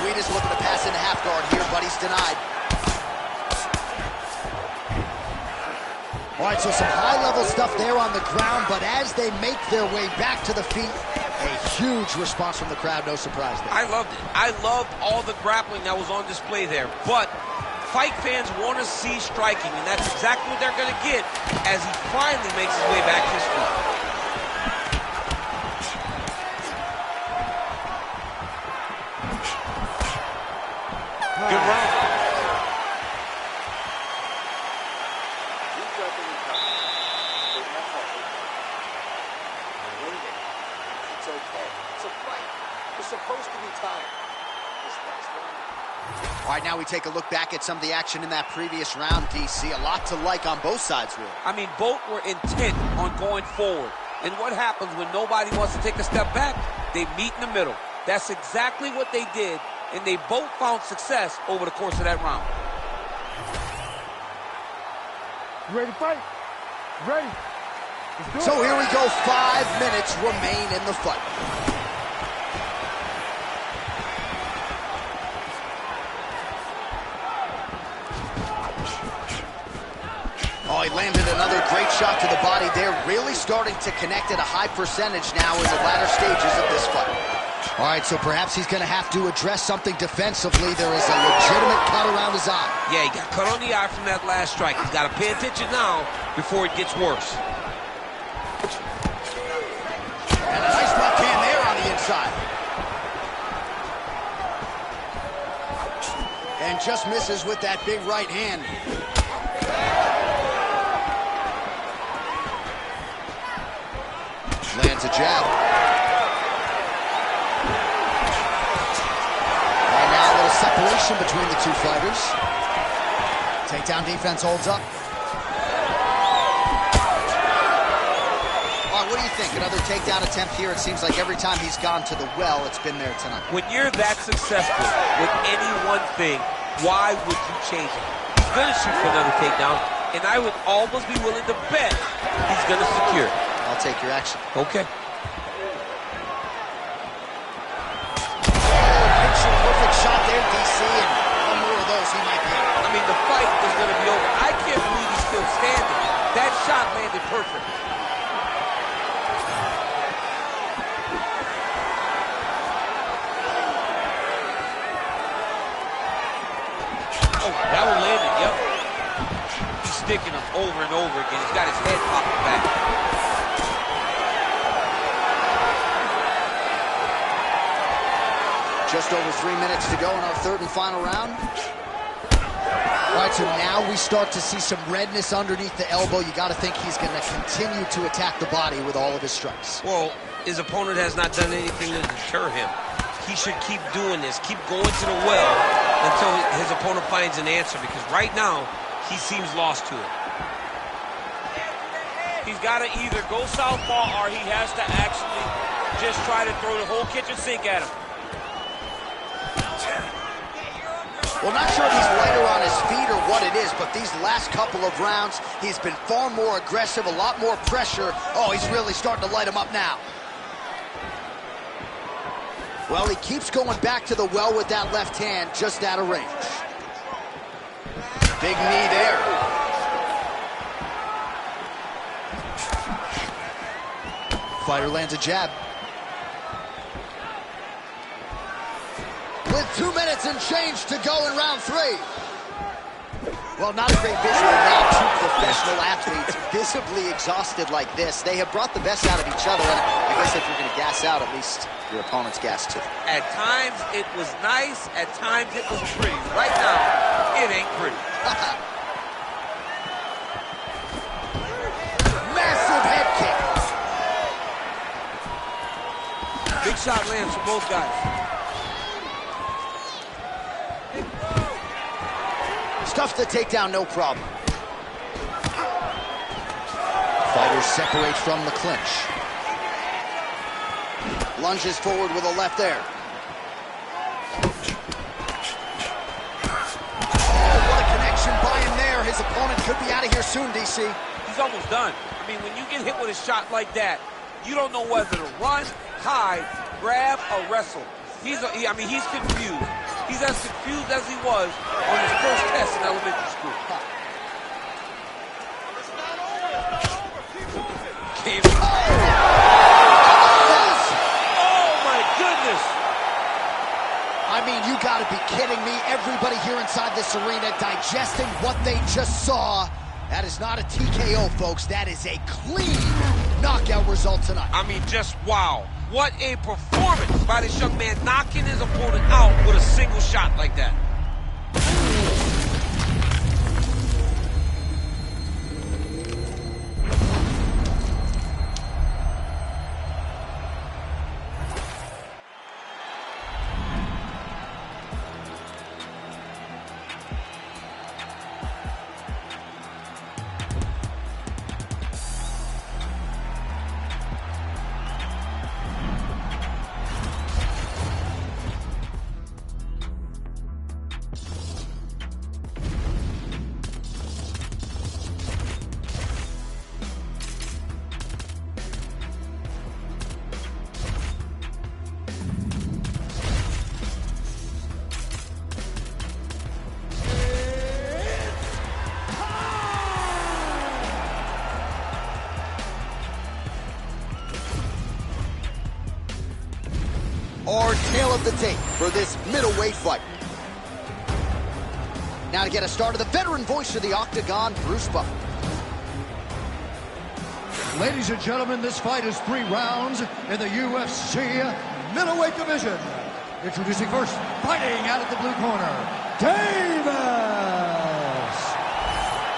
Guida's looking to pass into half guard here, but he's denied. All right, so some high-level stuff there on the ground, but as they make their way back to the feet, a huge response from the crowd, no surprise there. I loved it. I loved all the grappling that was on display there, but fight fans want to see striking, and that's exactly what they're going to get as he finally makes his way back to his feet. Good round. It's okay. It's a fight. You're supposed to be tired. This next one. All right, now we take a look back at some of the action in that previous round, DC. A lot to like on both sides, really. I mean, both were intent on going forward. And what happens when nobody wants to take a step back? They meet in the middle. That's exactly what they did, and they both found success over the course of that round. You ready to fight? Ready? Let's do it. So here we go, 5 minutes remain in the fight. Oh, he landed another great shot to the body there. Really starting to connect at a high percentage now in the latter stages of this fight. All right, so perhaps he's going to have to address something defensively. There is a legitimate cut around his eye. Yeah, he got cut on the eye from that last strike. He's got to pay attention now before it gets worse. And a nice left hand there on the inside. And just misses with that big right hand. Lands a jab. And now a little separation between the two fighters. Takedown defense holds up. All right, what do you think? Another takedown attempt here. It seems like every time he's gone to the well, it's been there tonight. When you're that successful with any one thing, why would you change it? He's going to shoot for another takedown, and I would almost be willing to bet he's going to secure it. I'll take your action. Okay. Picture perfect shot there, DC, and one more of those he might be. I mean, the fight is going to be over. I can't believe he's still standing. That shot landed perfect. Oh, that one landed, yep. He's sticking him over and over again. He's got his head popping back. Just over 3 minutes to go in our third and final round. All right, so now we start to see some redness underneath the elbow. You got to think he's going to continue to attack the body with all of his strikes. Well, his opponent has not done anything to deter him. He should keep doing this, keep going to the well until his opponent finds an answer, because right now, he seems lost to it. He's got to either go southpaw or he has to actually just try to throw the whole kitchen sink at him. Well, not sure if he's lighter on his feet or what it is, but these last couple of rounds, he's been far more aggressive, a lot more pressure. Oh, he's really starting to light him up now. Well, he keeps going back to the well with that left hand, just out of range. Big knee there. Fighter lands a jab. With 2 minutes and change to go in round 3. Well, not a great visual now. Two professional athletes visibly exhausted like this. They have brought the best out of each other, and I guess if you're going to gas out, at least your opponent's gas too. At times, it was nice. At times, it was pretty. Right now, it ain't pretty. Massive head kick. Big shot lands for both guys. Stuffs the takedown, no problem. Fighters separate from the clinch. Lunges forward with a left there. Oh, what a connection by him there. His opponent could be out of here soon, DC. He's almost done. I mean, when you get hit with a shot like that, you don't know whether to run, hide, grab, or wrestle. He's confused. He's as confused as he was on his first test in elementary school. Oh my goodness! I mean, you gotta be kidding me. Everybody here inside this arena digesting what they just saw. That is not a TKO, folks. That is a clean knockout result tonight. I mean, just wow. What a performance by this young man, knocking his opponent out with a single shot like that. Our tail of the tape for this middleweight fight. Now to get us started, the veteran voice of the Octagon, Bruce Buffer. Ladies and gentlemen, this fight is 3 rounds in the UFC middleweight division. Introducing first, fighting out of the blue corner, Davis.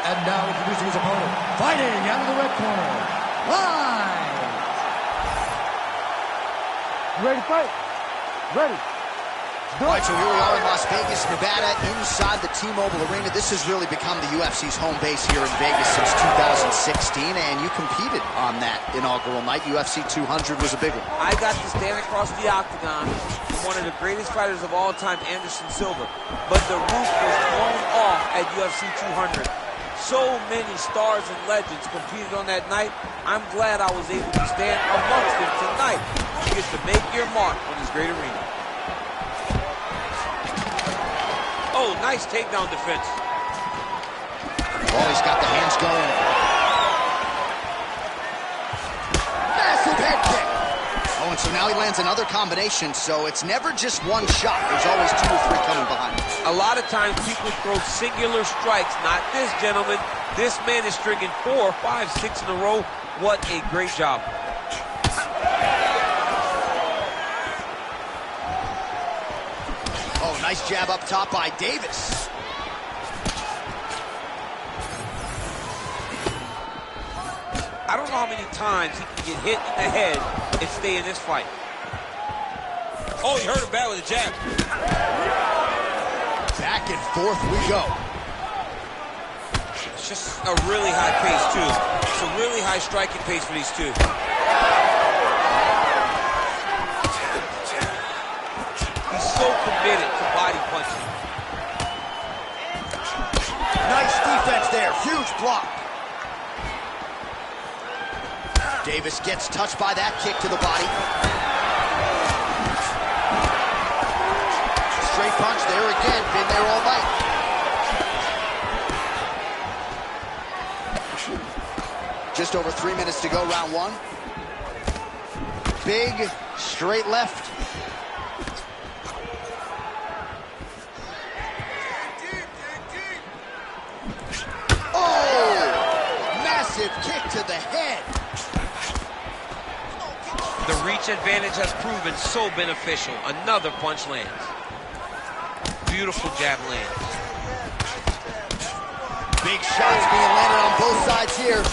And now introducing his opponent, fighting out of the red corner, Whyte. You ready to fight? Ready. All right, so here we are in Las Vegas, Nevada, inside the T-Mobile Arena. This has really become the UFC's home base here in Vegas since 2016, and you competed on that inaugural night. UFC 200 was a big one. I got to stand across the octagon from one of the greatest fighters of all time, Anderson Silva. But the roof was blown off at UFC 200. So many stars and legends competed on that night. I'm glad I was able to stand amongst them tonight. You get to make your mark on this great arena. Oh, nice takedown defense. Oh, he's got the hands going. Massive head kick. Oh, and so now he lands another combination, so it's never just one shot. There's always 2 or 3 coming behind. A lot of times people throw singular strikes. Not this gentleman. This man is stringing 4, 5, 6 in a row. What a great job. Oh, nice jab up top by Davis. I don't know how many times he can get hit in the head and stay in this fight. Oh, he hurt him bad with a jab. Back and forth we go. It's just a really high pace, too. It's a really high striking pace for these two. He's so committed to body punching. Nice defense there. Huge block. Davis gets touched by that kick to the body. Straight punch there again. Been there all night. Just over 3 minutes to go, round 1. Big, straight left. Oh! Massive kick to the head. The reach advantage has proven so beneficial. Another punch lands. Beautiful jab lands. Big shots being landed on both sides here.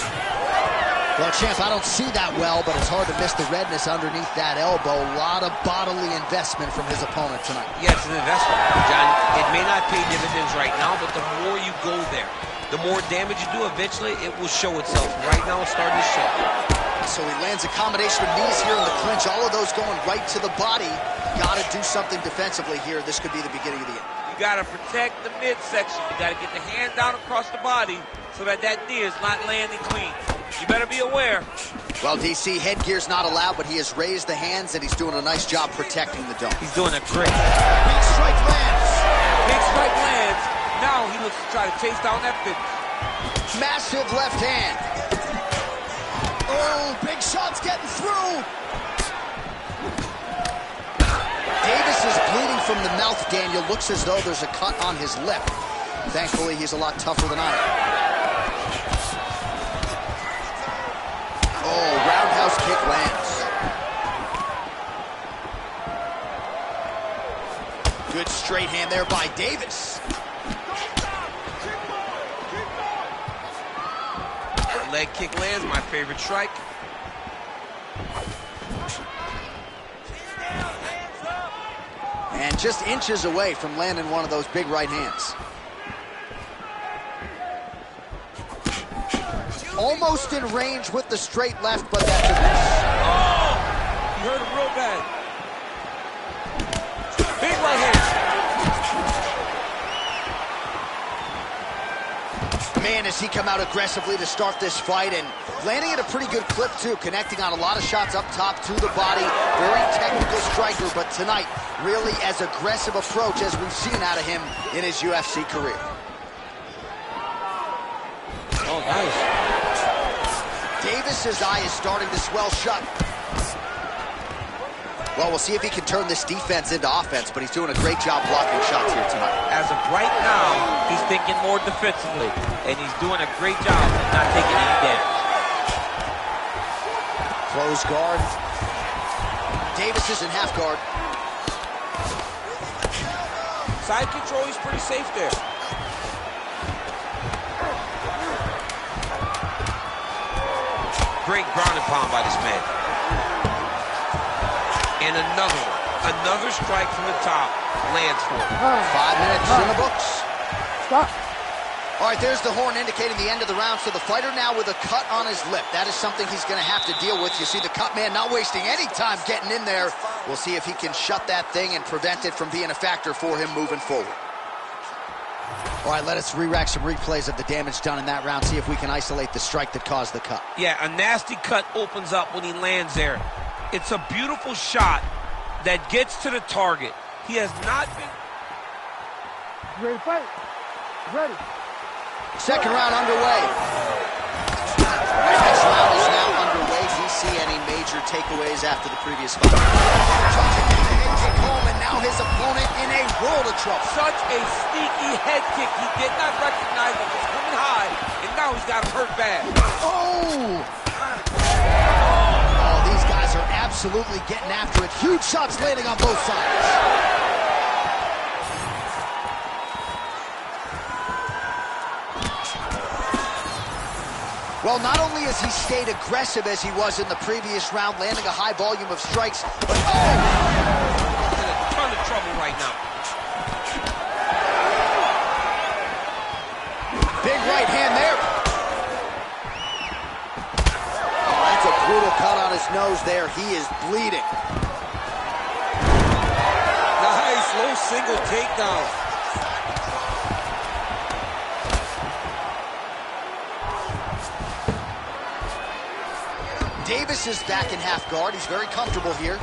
Well, champ, I don't see that well, but it's hard to miss the redness underneath that elbow. A lot of bodily investment from his opponent tonight. Yeah, it's an investment, John. It may not pay dividends right now, but the more you go there, the more damage you do, eventually it will show itself. Right now, it's starting to show. So he lands a combination of knees here in the clinch, all of those going right to the body. Got to do something defensively here. This could be the beginning of the end. You got to protect the midsection. You got to get the hand down across the body so that that knee is not landing clean. You better be aware. Well, DC, headgear's not allowed, but he has raised the hands, and he's doing a nice job protecting the dome. He's doing a great. Big strike lands. Big strike lands. Now he looks to try to chase down that finish. Massive left hand. Oh, big shots getting through. Davis is bleeding from the mouth, Daniel. Looks as though there's a cut on his lip. Thankfully, he's a lot tougher than I am. Oh, roundhouse kick lands. Good straight hand there by Davis. Leg kick lands, my favorite strike. And just inches away from landing one of those big right hands. Almost in range with the straight left, but that's a miss. Oh! You hurt him real bad. Big right hand. Man, has he come out aggressively to start this fight, and landing at a pretty good clip, too, connecting on a lot of shots up top to the body. Very technical striker, but tonight, really as aggressive approach as we've seen out of him in his UFC career. Oh, nice. Davis's eye is starting to swell shut. Well, we'll see if he can turn this defense into offense, but he's doing a great job blocking shots here tonight. As of right now, he's thinking more defensively, and he's doing a great job of not taking any damage. Close guard. Davis is in half guard. Side control, he's pretty safe there. Great ground and pound by this man. And another one. Another strike from the top lands for him. 5 minutes in the books. Stop. All right, there's the horn indicating the end of the round. So the fighter now with a cut on his lip. That is something he's going to have to deal with. You see the cut man not wasting any time getting in there. We'll see if he can shut that thing and prevent it from being a factor for him moving forward. All right, let us re-rack some replays of the damage done in that round. See if we can isolate the strike that caused the cut. Yeah, a nasty cut opens up when he lands there. It's a beautiful shot that gets to the target. He has not been... Ready to fight? Ready. Second round underway. Next round is now underway. Do you see any major takeaways after the previous fight? Charging in the head kick home, and now his opponent in a world of trouble. Such a sneaky head kick. He did not recognize it was coming high, and now he's got him hurt bad. Oh, these guys are absolutely getting after it. Huge shots landing on both sides. Well, not only has he stayed aggressive as he was in the previous round, landing a high volume of strikes, but he's in a ton of trouble right now. Big right hand there. Oh, that's a brutal cut on his nose there. He is bleeding. Nice low single takedown. Davis is back in half guard. He's very comfortable here.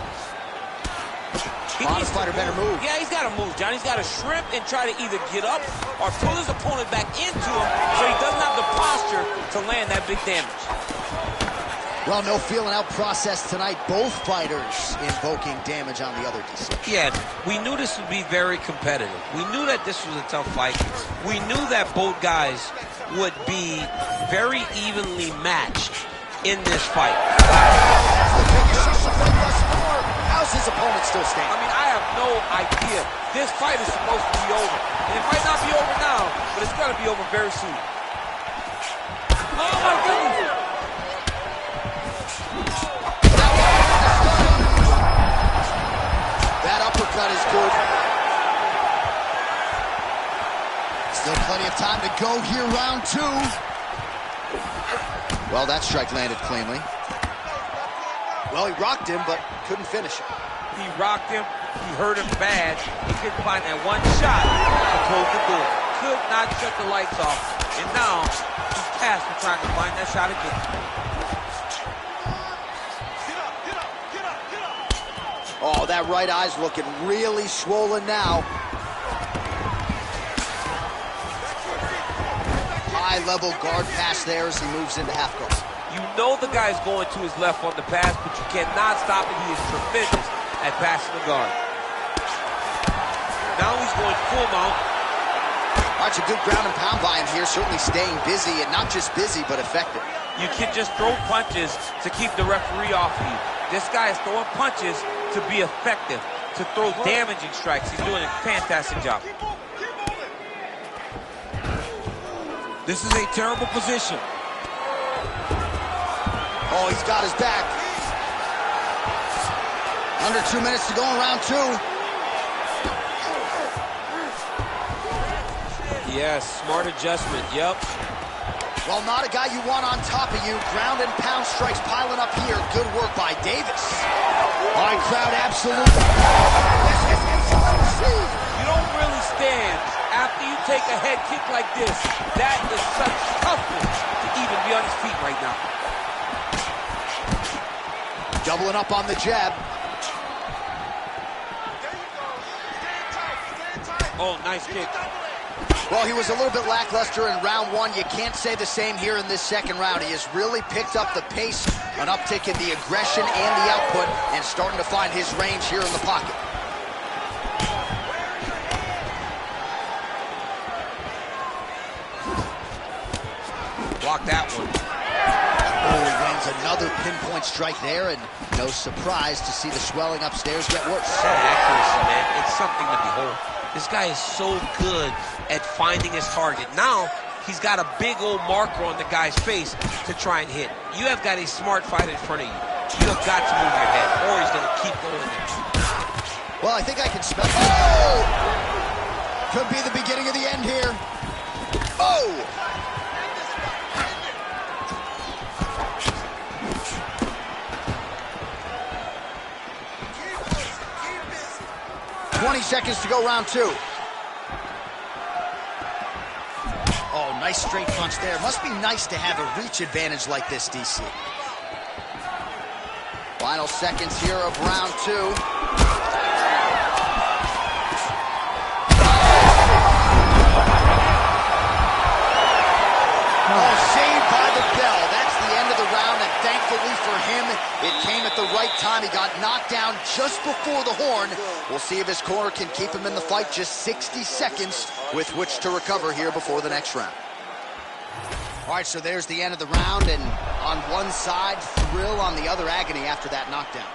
Honest fighter better move. Yeah, he's got to move, John. He's got to shrimp and try to either get up or pull his opponent back into him so he doesn't have the posture to land that big damage. Well, no feeling out process tonight. Both fighters invoking damage on the other DC. Yeah, we knew this would be very competitive. We knew that this was a tough fight. We knew that both guys would be very evenly matched in this fight. That's the biggest issue thus far. How's his opponent still standing? I mean, I have no idea. This fight is supposed to be over. And it might not be over now, but it's going to be over very soon. Oh, my goodness. That uppercut is good. Still plenty of time to go here, round two. Well, that strike landed cleanly. Well, he rocked him, but couldn't finish him. He rocked him. He hurt him bad. He couldn't find that one shot to close the door. Could not shut the lights off. And now he's tasked with trying to find that shot again. Oh, that right eye's looking really swollen now. High-level guard pass there as he moves into half guard. You know the guy's going to his left on the pass, but you cannot stop it. He is tremendous at passing the guard. Now he's going full mount. That's a good ground and pound by him here, certainly staying busy, and not just busy, but effective. You can just throw punches to keep the referee off of you. This guy is throwing punches to be effective, to throw damaging strikes. He's doing a fantastic job. This is a terrible position. Oh, he's got his back. Under 2 minutes to go in round two. Yes, smart adjustment, yep. Well, not a guy you want on top of you. Ground and pound strikes piling up here. Good work by Davis. All right, crowd, absolutely. You don't really stand after you take a head kick like this. That is such toughness to even be on his feet right now. Doubling up on the jab. Oh, nice kick. Well, he was a little bit lackluster in round one. You can't say the same here in this second round. He has really picked up the pace, an uptick in the aggression and the output, and starting to find his range here in the pocket. Block that one. Oh, he lands another pinpoint strike there, and no surprise to see the swelling upstairs get worse. That accuracy, man, it's something to behold. This guy is so good at finding his target. Now, he's got a big old marker on the guy's face to try and hit. You have got a smart fighter in front of you. You have got to move your head, or he's going to keep going there. Well, I think I can smell. Oh! Could be the beginning of the end here. Oh! 20 seconds to go, round two. Oh, nice straight punch there. Must be nice to have a reach advantage like this, DC. Final seconds here of round two. the round, and thankfully for him, it came at the right time. He got knocked down just before the horn. We'll see if his corner can keep him in the fight. Just 60 seconds with which to recover here before the next round. All right, so there's the end of the round, and on one side, thrill, on the other, agony after that knockdown.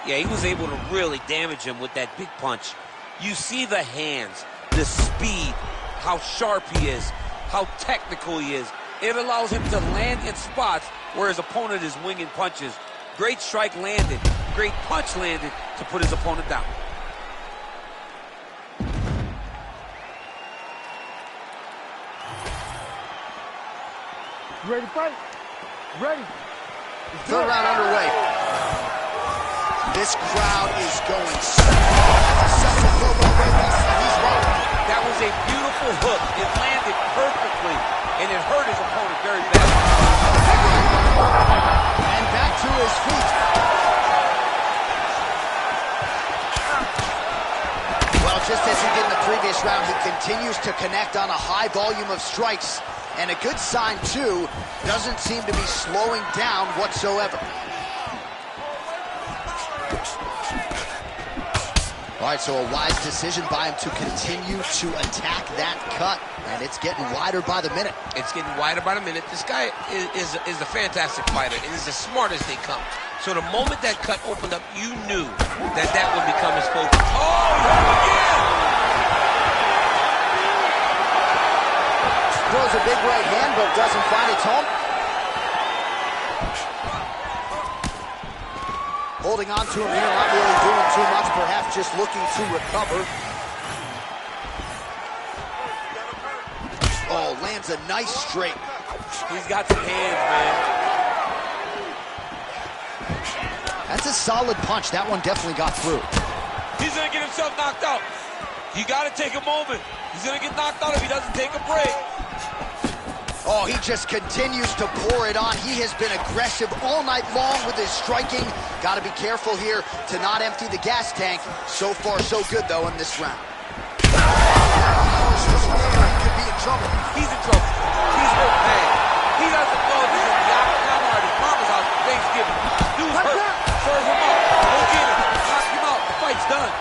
Yeah, he was able to really damage him with that big punch. You see the hands, the speed, how sharp he is, how technical he is. It allows him to land in spots where his opponent is winging punches. Great strike landed, great punch landed to put his opponent down. Ready to fight? Ready. Third round underway. This crowd is going That was a beautiful hook. It landed perfectly, and it hurt his opponent very badly. And back to his feet. Well, just as he did in the previous round, he continues to connect on a high volume of strikes. And a good sign, too, doesn't seem to be slowing down whatsoever. All right, so a wise decision by him to continue to attack that cut, and it's getting wider by the minute. It's getting wider by the minute. This guy is a fantastic fighter, and he's as smart as they come. So the moment that cut opened up, you knew that would become his focus. Oh, yeah! Throws a big right hand, but doesn't find its home. Holding on to him here, not really doing too much, perhaps just looking to recover. Oh, lands a nice straight. He's got some hands, man. That's a solid punch. That one definitely got through. He's going to get himself knocked out. You got to take a moment. He's going to get knocked out if he doesn't take a break. Oh, he just continues to pour it on. He has been aggressive all night long with his striking. Got to be careful here to not empty the gas tank. So far, so good, though, in this round. He could be in trouble. He's in trouble. He's hurt bad. He doesn't know if he's in the octagon or at his mama's house for Thanksgiving. Dude's hurt. Serve him up. Go get him. Knock him out. The fight's done.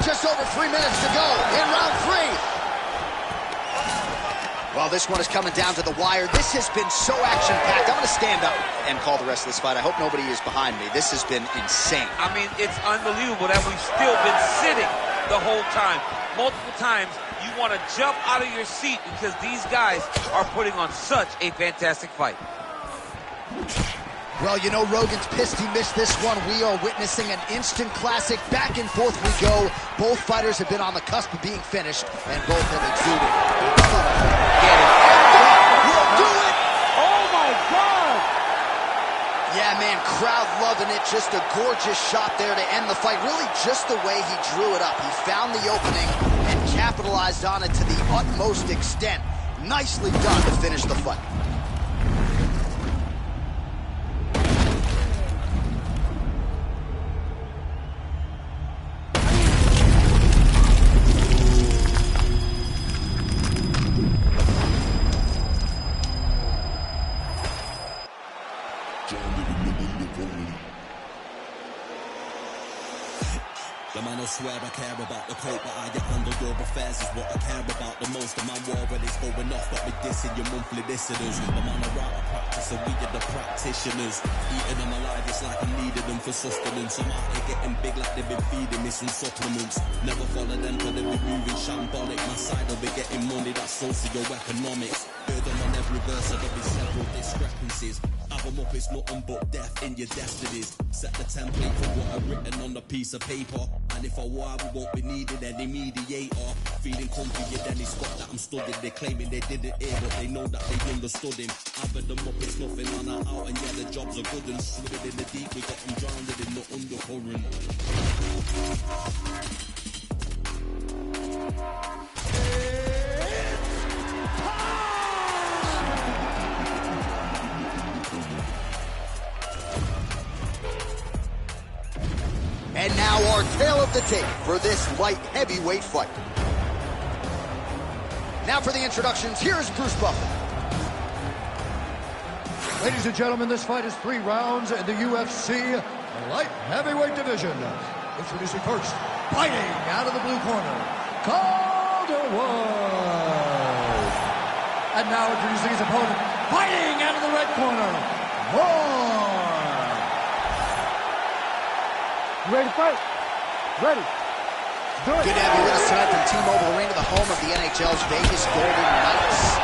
Just over 3 minutes to go in round 3. Well, this one is coming down to the wire. This has been so action-packed. I'm going to stand up and call the rest of this fight. I hope nobody is behind me. This has been insane. I mean, it's unbelievable that we've still been sitting the whole time. Multiple times, you want to jump out of your seat because these guys are putting on such a fantastic fight. Well, you know, Rogan's pissed he missed this one. We are witnessing an instant classic. Back and forth we go. Both fighters have been on the cusp of being finished, and both have exuded. Get it. We'll do it! Oh, my God! Yeah, man, crowd loving it. Just a gorgeous shot there to end the fight. Really just the way he drew it up. He found the opening and capitalized on it to the utmost extent. Nicely done to finish the fight. The man will swear I care about the coat, but I get under your affairs is what I care about the most. The man war when it's going off, got me dissing your monthly listeners. The man are out of practice, and we are the practitioners. Eating them alive, it's like I needed them for sustenance. I'm out here getting big like they've been feeding me some supplements. Never follow them, cause they be moving shambolic. My side will be getting money, that's socio-economics. Heard them on every verse, so there'll be several discrepancies. Have them up, it's nothing but death in your destinies. Set the template for what I've written on a piece of paper. And if I war, we won't be needing any mediator. Feeling comfy, yeah, then it's spot that I'm studying. They claiming they didn't hear, but they know that they understood him. Having them up, it's nothing on our out. And yeah, the jobs are good and swimming in the deep. We got them drowned in the undercurrent. And now our tale of the tape for this light heavyweight fight. Now for the introductions, here's Bruce Buffer. Ladies and gentlemen, this fight is 3 rounds in the UFC light heavyweight division. Introducing first, fighting out of the blue corner, Calderwood. And now introducing his opponent, fighting out of the red corner, Moore. You ready to fight? Ready. Do it. Good to have you with us tonight from T-Mobile Arena, the home of the NHL's Vegas Golden Knights,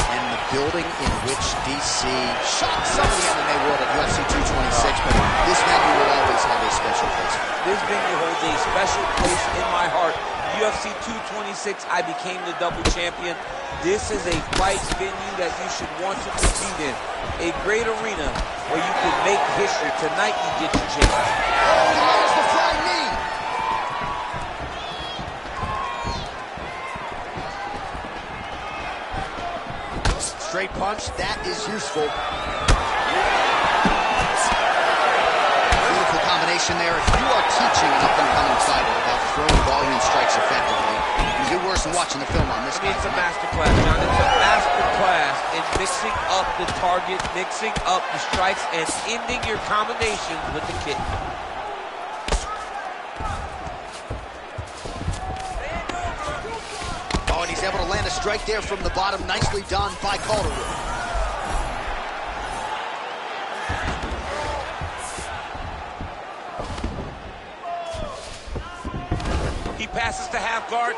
and the building in which DC shocked some of the MMA world at UFC 226, but this venue will always have a special place. This venue holds a special place in my heart. UFC 226, I became the double champion. This is a fight venue that you should want to compete in. A great arena where you can make history. Tonight you get your chance. Oh, he lands the flying knee. Straight punch, that is useful. Beautiful combination there. If you are teaching an up-and-coming fighter about throwing volume strikes effectively, you do worse than watching the film on this guy. It's a masterclass, John. It's a masterclass in mixing up the target, mixing up the strikes, and ending your combinations with the kick. Oh, and he's able to land a strike there from the bottom. Nicely done by Calderwood. He passes to half guard.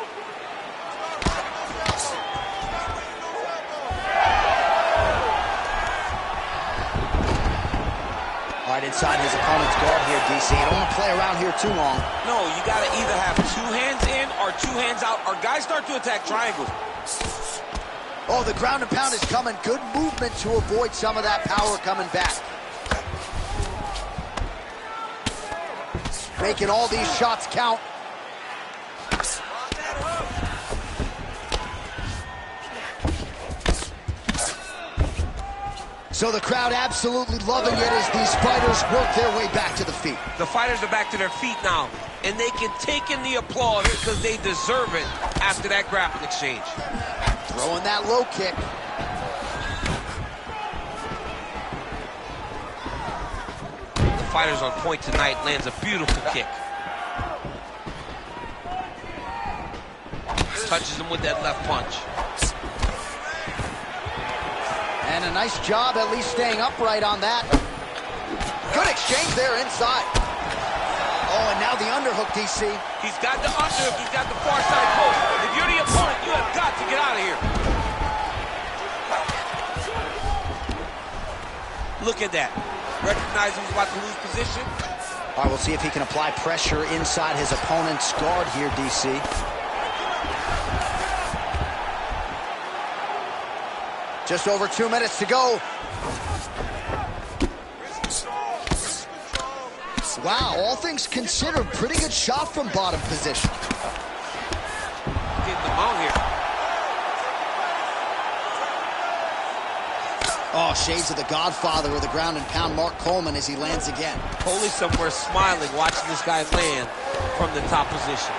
All right, inside his opponent's guard here, DC. You don't want to play around here too long. No, you got to either have 2 hands in or 2 hands out, or guys start to attack triangles. Oh, the ground and pound is coming. Good movement to avoid some of that power coming back. Making all these shots count. So the crowd absolutely loving it as these fighters work their way back to the feet. The fighters are back to their feet now, and they can take in the applause because they deserve it after that grappling exchange. Throwing that low kick. The fighter's on point tonight, lands a beautiful kick. Touches him with that left punch. And a nice job at least staying upright on that. Good exchange there inside. Oh, and now the underhook, DC. He's got the underhook, he's got the far side post. If you're the opponent, you have got to get out of here. Look at that. Recognizing he's about to lose position. All right, we'll see if he can apply pressure inside his opponent's guard here, DC. Just over 2 minutes to go. Wow, all things considered, pretty good shot from bottom position. Getting the mount here. Oh, shades of the Godfather of the ground and pound, Mark Coleman, as he lands again. Coley somewhere smiling, watching this guy land from the top position.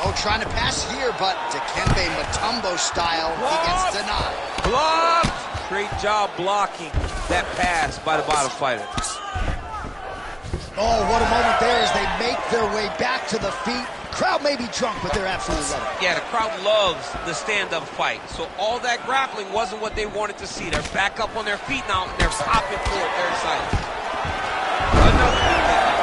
Oh, trying to pass here, but Dikembe Mutombo style, he gets denied. Blocked! Great job blocking that pass by the bottom fighter. Oh, what a moment there as they make their way back to the feet. Crowd may be drunk, but they're absolutely loving it. Yeah, the crowd loves the stand-up fight. So all that grappling wasn't what they wanted to see. They're back up on their feet now, and they're popping for it. They're excited. Another good man.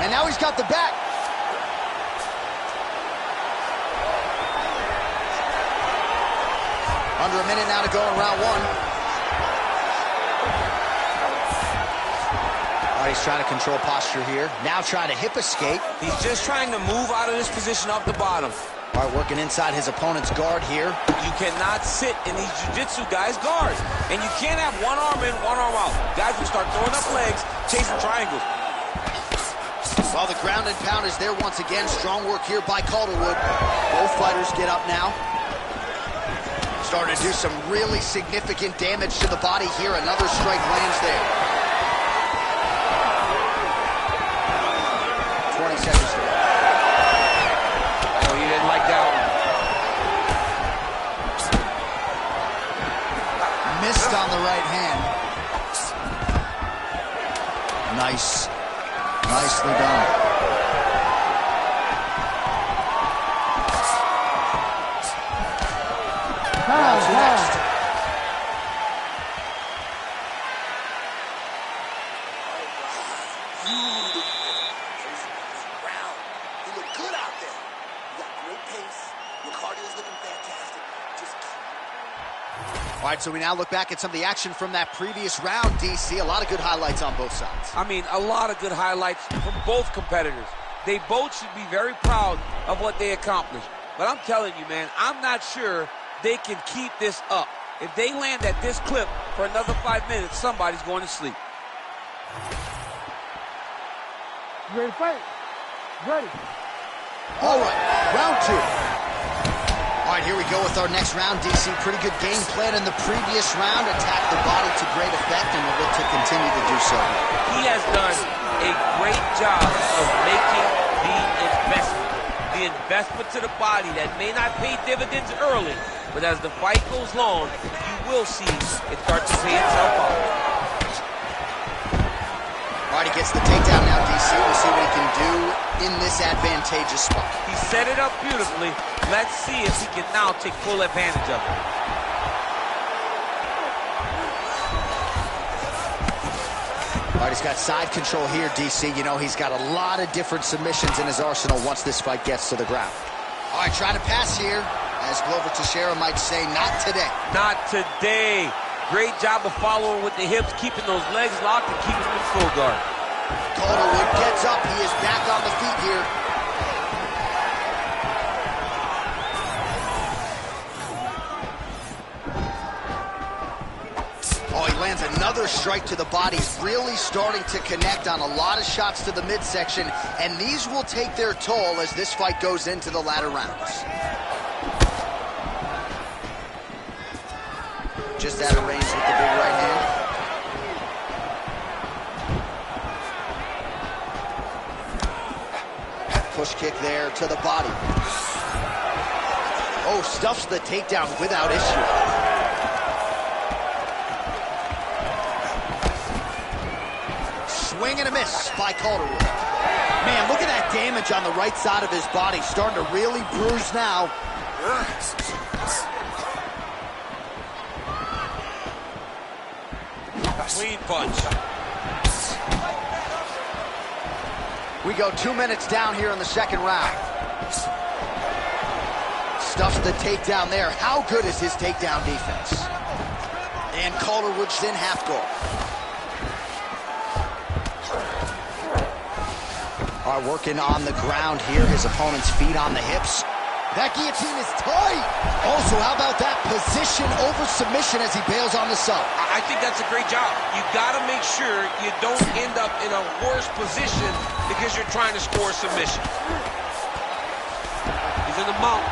And now he's got the back. Under a minute now to go in round one. All right, he's trying to control posture here. Now trying to hip escape. He's just trying to move out of this position off the bottom. All right, working inside his opponent's guard here. You cannot sit in these jiu-jitsu guys' guards. And you can't have one arm in, one arm out. Guys will start throwing up legs, chasing triangles. Well, the ground and pound is there once again. Strong work here by Calderwood. Both fighters get up now. Starting to do some really significant damage to the body here. Another strike lands there. next. All right, so we now look back at some of the action from that previous round, DC. A lot of good highlights on both sides. I mean, a lot of good highlights from both competitors. They both should be very proud of what they accomplished. But I'm telling you, man, I'm not sure they can keep this up. If they land at this clip for another 5 minutes, somebody's going to sleep. You ready to fight? Ready. All right, round two. All right, here we go with our next round, DC. Pretty good game plan in the previous round. Attacked the body to great effect, and will look to continue to do so. He has done a great job of making the investment. The investment to the body that may not pay dividends early, but as the fight goes long, you will see it start to pay itself off. All right, he gets the takedown now, DC. We'll see what he can do in this advantageous spot. He set it up beautifully. Let's see if he can now take full advantage of it. All right, he's got side control here, DC. You know, he's got a lot of different submissions in his arsenal once this fight gets to the ground. All right, trying to pass here. As Glover Teixeira might say, not today. Not today. Great job of following with the hips, keeping those legs locked and keeping them in full guard. Calderwood gets up. He is back on the feet here. Oh, he lands another strike to the body. He's really starting to connect on a lot of shots to the midsection, and these will take their toll as this fight goes into the latter rounds. Just out of range with the big right hand. Push kick there to the body. Oh, stuffs the takedown without issue. Swing and a miss by Calderwood. Man, look at that damage on the right side of his body. Starting to really bruise now. Clean punch. We go 2 minutes down here in the second round. Stuffs the takedown there. How good is his takedown defense? And Calderwood's in half guard. All right, working on the ground here. His opponent's feet on the hips. That guillotine is tight. Also, how about that position over submission as he bails on the sub? I think that's a great job. You got to make sure you don't end up in a worse position because you're trying to score a submission. He's in the mount.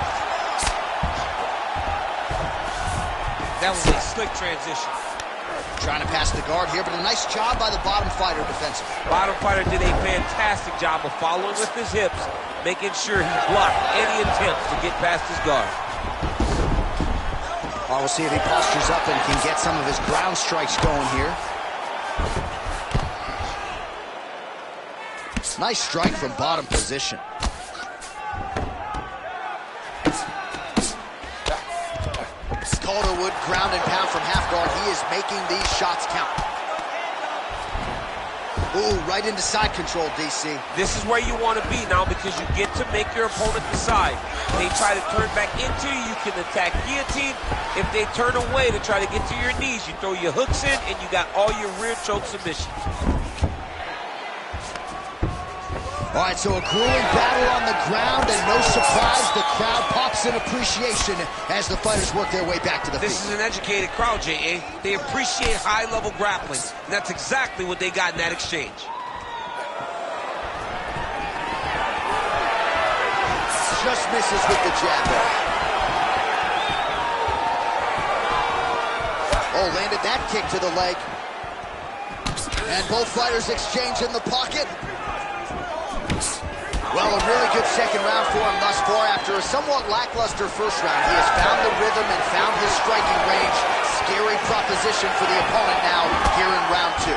That was a slick transition. Trying to pass the guard here, but a nice job by the bottom fighter defensively. Bottom fighter did a fantastic job of following with his hips, making sure he blocked any attempts to get past his guard. Well, we'll see if he postures up and can get some of his ground strikes going here. Nice strike from bottom position. Calderwood ground and pound from half guard. He is making these shots count. Ooh, right into side control, DC. This is where you want to be now because you get to make your opponent decide. They try to turn back into you, you can attack guillotine. If they turn away to try to get to your knees, you throw your hooks in and you got all your rear choke submissions. All right, so a grueling battle on the ground, and no surprise, the crowd pops in appreciation as the fighters work their way back to the feet. This is an educated crowd, J.A. They appreciate high-level grappling, and that's exactly what they got in that exchange. Just misses with the jab there. Oh, landed that kick to the leg. And both fighters exchange in the pocket. Well, a really good second round for him thus far. After a somewhat lackluster first round, he has found the rhythm and found his striking range. Scary proposition for the opponent now here in round two.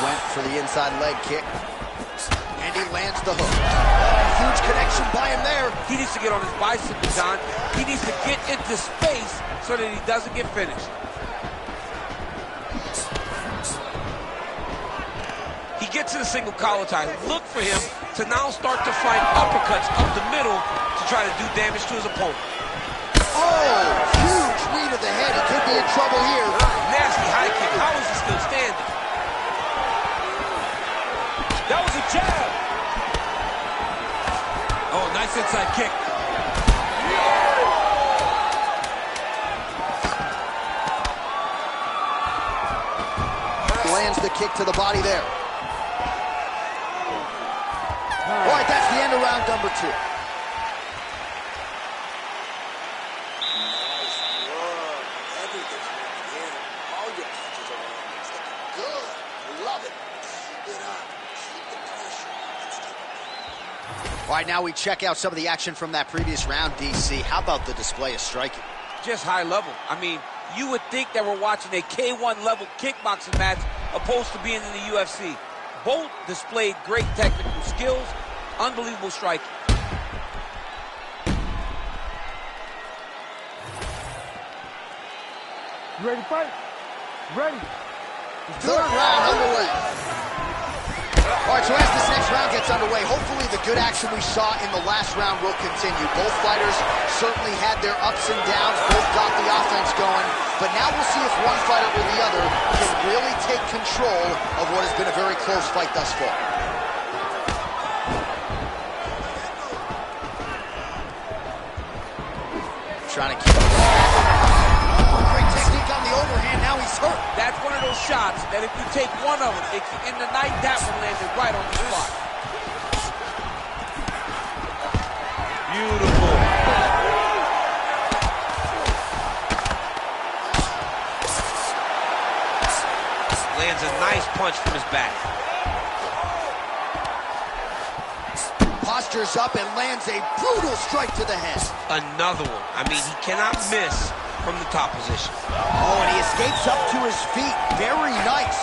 Went for the inside leg kick, and he lands the hook. huge connection by him there. He needs to get on his bicycle, John. He needs to get into space so that he doesn't get finished. He gets to the single collar tie. Look for him to now start to find uppercuts up the middle to try to do damage to his opponent. Oh, huge knee to the head. He could be in trouble here. Nasty high kick. How is he still standing? That was a jab. Oh, nice inside kick. Lands the kick to the body there. All right, that's the end of round number 2. Nice work. Everything's working here. All your punches are on. It's looking good. Love it. Keep it up. Keep the pressure. Let's keep it. All right, now we check out some of the action from that previous round, DC. How about the display of striking? Just high level. I mean, you would think that we're watching a K1 level kickboxing match opposed to being in the UFC. Both displayed great technical skills, unbelievable striking. You ready to fight? Ready. Third round underway. All right, so as this next round gets underway, hopefully the good action we saw in the last round will continue. Both fighters certainly had their ups and downs, both got the offense going, but now we'll see if one fighter or the other can really take control of what has been a very close fight thus far. Trying to keep up. Great technique on the overhand, now he's hurt. That's one of those shots that if you take one of them, in the night, that one landed right on the spot. Beautiful. Lands a nice punch from his back. Postures up and lands a brutal strike to the head. Another one. I mean, he cannot miss from the top position. Oh, and he escapes up to his feet. Very nice.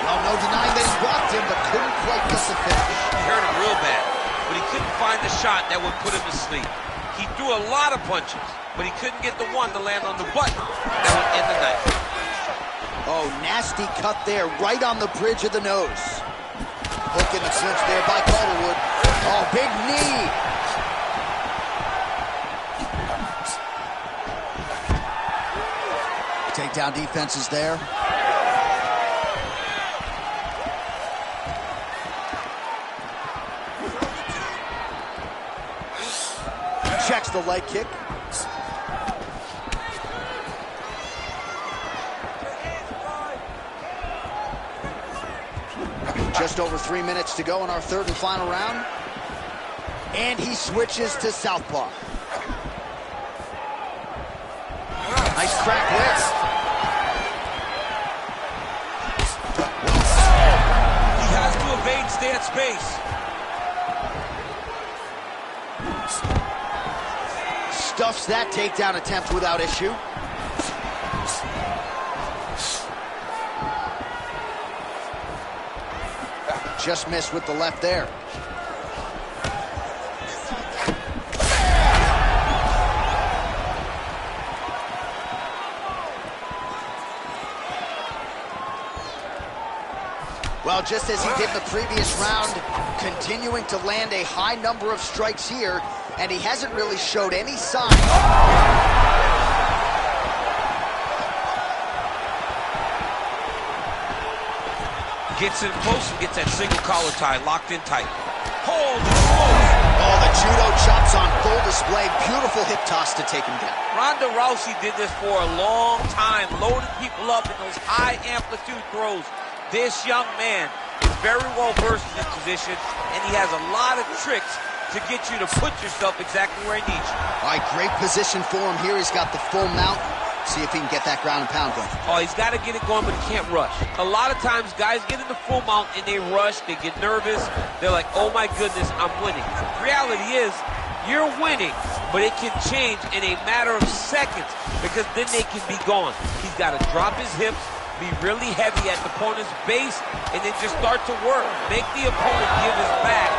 Well, no denying that he blocked him, but couldn't quite get the finish. He hurt him real bad, but he couldn't find the shot that would put him to sleep. He threw a lot of punches, but he couldn't get the one to land on the button that would end the night. Oh, nasty cut there, right on the bridge of the nose. Hook in the clinch there by Calderwood. Oh, big knee. Takedown defense is there. Checks the leg kick. Just over 3 minutes to go in our third and final round. And he switches to southpaw. Nice crack there. He has to evade, stay at space. Stuffs that takedown attempt without issue. Just missed with the left there. Well, just as he did in the previous round, continuing to land a high number of strikes here, and he hasn't really showed any sign. Gets in close and gets that single collar tie locked in tight. Holy smokes! Oh, the judo chops on full display. Beautiful hip toss to take him down. Ronda Rousey did this for a long time, loading people up in those high amplitude throws. This young man is very well versed in this position, and he has a lot of tricks to get you to put yourself exactly where he needs you. All right, great position for him here. He's got the full mount. See if he can get that ground and pound going. Oh, he's got to get it going, but he can't rush. A lot of times, guys get in the full mount and they rush, they get nervous. They're like, oh my goodness, I'm winning. The reality is, you're winning, but it can change in a matter of seconds because then they can be gone. He's got to drop his hips, be really heavy at the opponent's base, and then just start to work. Make the opponent give his back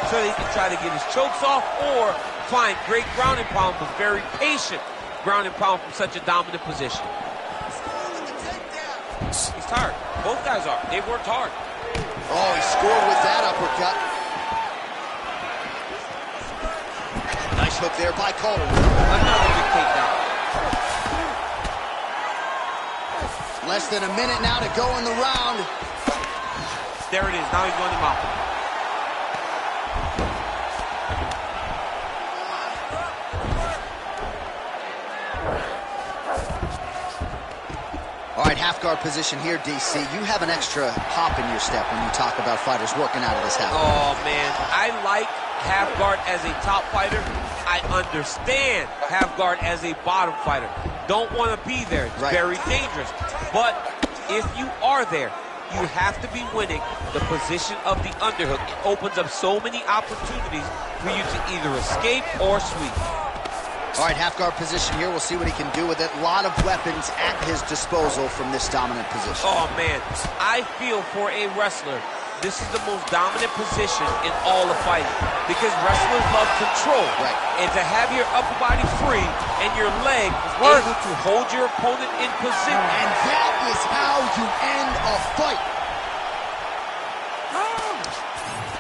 so that he can try to get his chokes off or find great ground and pound, but very patient ground and pound from such a dominant position. He's tired. Both guys are. They've worked hard. Oh, he scored with that uppercut. Nice hook there by Calderwood. Another big takedown. Less than a minute now to go in the round. There it is. Now he's going to mount. All right, half guard position here, DC. You have an extra hop in your step when you talk about fighters working out of this half guard. Oh, man. I like half guard as a top fighter. I understand half guard as a bottom fighter. Don't want to be there. It's very dangerous. But if you are there, you have to be winning the position of the underhook. It opens up so many opportunities for you to either escape or sweep. All right, half guard position here. We'll see what he can do with it. A lot of weapons at his disposal from this dominant position. Oh, man. I feel for a wrestler, this is the most dominant position in all of fighting because wrestlers love control. And to have your upper body free and your leg able to hold your opponent in position. And that is how you end a fight.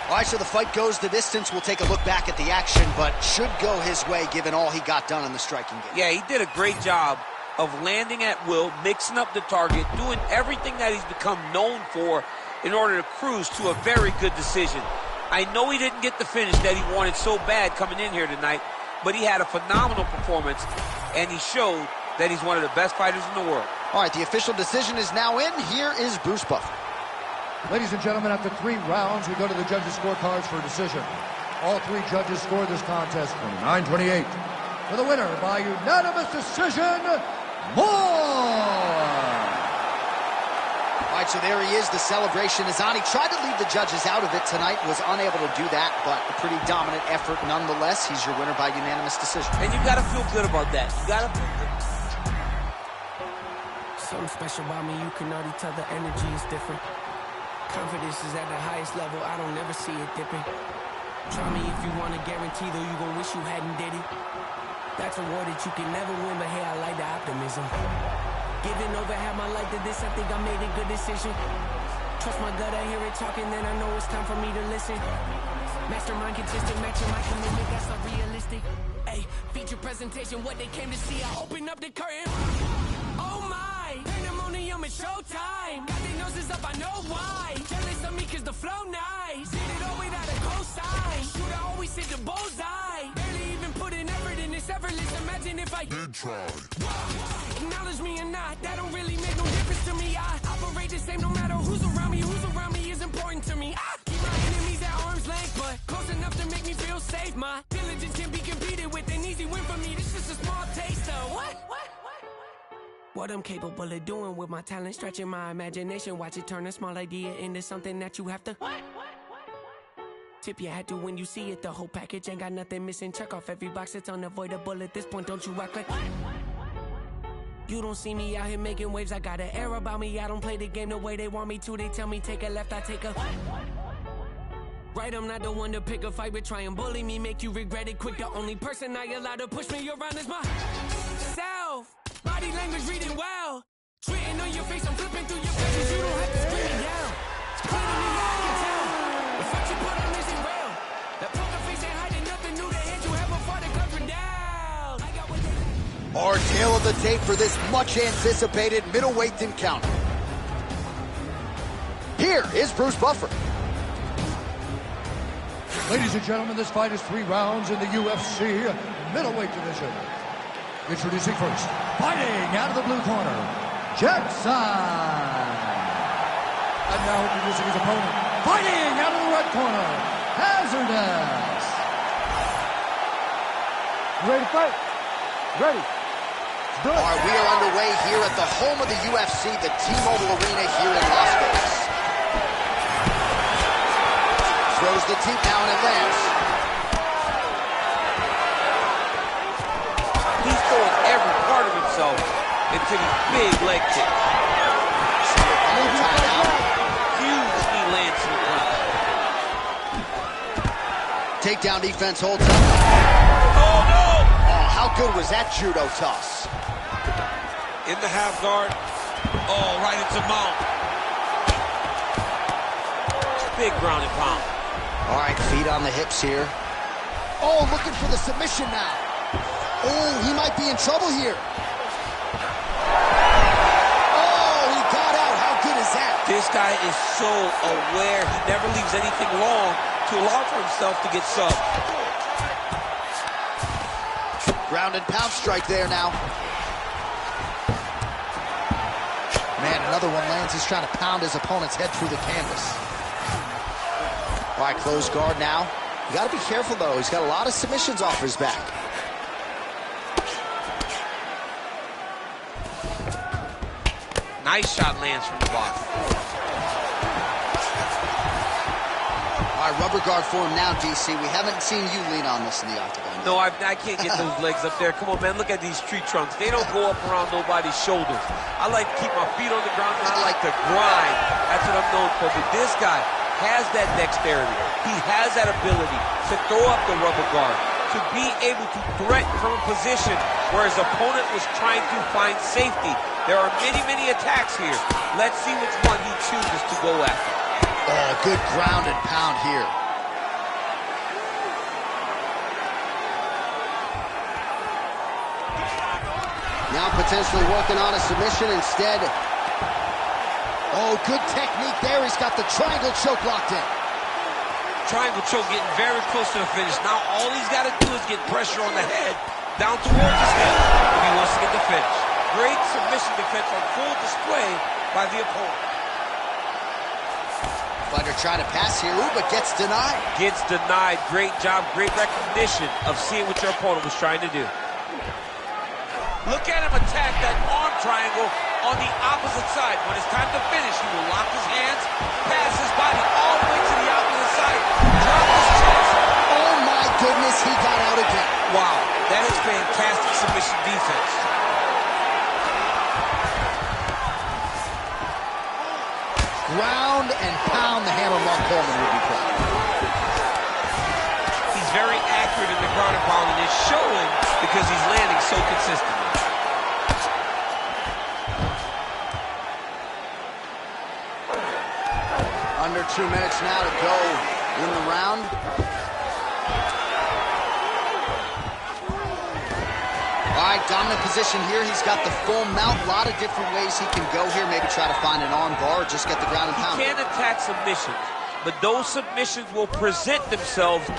All right, so the fight goes the distance. We'll take a look back at the action, but should go his way given all he got done in the striking game. Yeah, he did a great job of landing at will, mixing up the target, doing everything that he's become known for in order to cruise to a very good decision. I know he didn't get the finish that he wanted so bad coming in here tonight, but he had a phenomenal performance, and he showed that he's one of the best fighters in the world. All right, the official decision is now in. Here is Bruce Buffer. Ladies and gentlemen, after 3 rounds, we go to the judges' scorecards for a decision. All 3 judges scored this contest 29-28. For the winner by unanimous decision, Moore! All right, so there he is. The celebration is on. He tried to leave the judges out of it tonight, was unable to do that, but a pretty dominant effort nonetheless. He's your winner by unanimous decision. And you got to feel good about that. You got to feel good. Something special about me, you can already tell the energy is different. Confidence is at the highest level, I don't ever see it dipping. Try me if you want to guarantee, though you gon' wish you hadn't did it. That's a war that you can never win, but hey, I like the optimism. Giving over half my life to this, I think I made a good decision. Trust my gut, I hear it talking, then I know it's time for me to listen. Mastermind consistent, matching my commitment, that's not realistic. Hey, feature presentation, what they came to see, I open up the curtain. Oh my, pandemonium is showtime. Got their noses up, I know why. Jealous of me cause the flow nice. Did it all without a cosign. Shooter always hit the bullseye. Barely even put an effort in this effortless. Imagine if I did try. Acknowledge me or not, that don't really make no difference to me. I operate the same no matter who's around me. Who's around me is important to me. I keep my enemies at arm's length, but close enough to make me feel safe. My diligence can be competed with, an easy win for me. This is a small taste of what I'm capable of doing with my talent, stretching my imagination. Watch it turn a small idea into something that you have to tip your hat to when you see it. The whole package ain't got nothing missing. Check off every box, it's unavoidable at this point. Don't you act like you don't see me out here making waves. I got an air about me. I don't play the game the way they want me to. They tell me take a left, I take a right. I'm not the one to pick a fight, but try and bully me, make you regret it quick. The only person I allow to push me around is myself. Body language reading well. Written on your face, I'm flipping through your pages. You don't have to scream me down. It's clear to me, I can tell. The fight you put on isn't real. That poker face ain't hiding nothing new. The hands you have before they come from down. I got what they Our tail of the tape for this much-anticipated middleweight encounter. Here is Bruce Buffer. Ladies and gentlemen, this fight is 3 rounds in the UFC middleweight division. Introducing first, fighting out of the blue corner, Jackson. And now introducing his opponent, fighting out of the red corner, Hazardous. Ready to fight? Ready. Do it. All right, we are underway here at the home of the UFC, the T-Mobile Arena here in Las Vegas. Throws the teep now and it lands. He's throwing every part of himself into these big leg kicks. takedown defense holds up. Oh, no! Oh, how good was that judo toss? In the half guard. Oh, right into mount. Big ground and pound. All right, feet on the hips here. Oh, looking for the submission now. Oh, he might be in trouble here. Oh, he got out. How good is that? This guy is so aware. He never leaves anything long to allow for himself to get subbed. Ground and pound strike there now. Man, another one lands. He's trying to pound his opponent's head through the canvas. All right, closed guard now. You got to be careful, though. He's got a lot of submissions off his back. Nice shot lands from the bottom. All right, rubber guard for him now, DC. We haven't seen you lean on this in the octagon. No, I can't get those legs up there. Come on, man, look at these tree trunks. They don't go up around nobody's shoulders. I like to keep my feet on the ground, and I like to grind. That's what I'm known for. But this guy has that dexterity. He has that ability to throw up the rubber guard, to be able to threaten from a position where his opponent was trying to find safety. There are many, many attacks here. Let's see which one he chooses to go after. Oh, good ground and pound here. Now potentially working on a submission instead. Oh, good technique there. He's got the triangle choke locked in. Triangle choke getting very close to the finish. Now all he's got to do is get pressure on the head, down towards his head, if he wants to get the finish. Great submission defense on full display by the opponent. Fighter trying to pass here, ooh, but gets denied. Gets denied. Great job, great recognition of seeing what your opponent was trying to do. Look at him attack that arm triangle on the opposite side. When it's time to finish, he will lock his hands, pass his body all the way to the opposite side, drop his chest. Oh my goodness, he got out again. Wow, that is fantastic submission defense. Ground and pound, the hammer Mark Coleman would be proud. He's very accurate in the ground and pound, and it's showing because he's landing so consistently. Under 2 minutes now to go in the round. All right, dominant position here. He's got the full mount. A lot of different ways he can go here. Maybe try to find an arm bar or just get the ground and pound. He can attack submissions, but those submissions will present themselves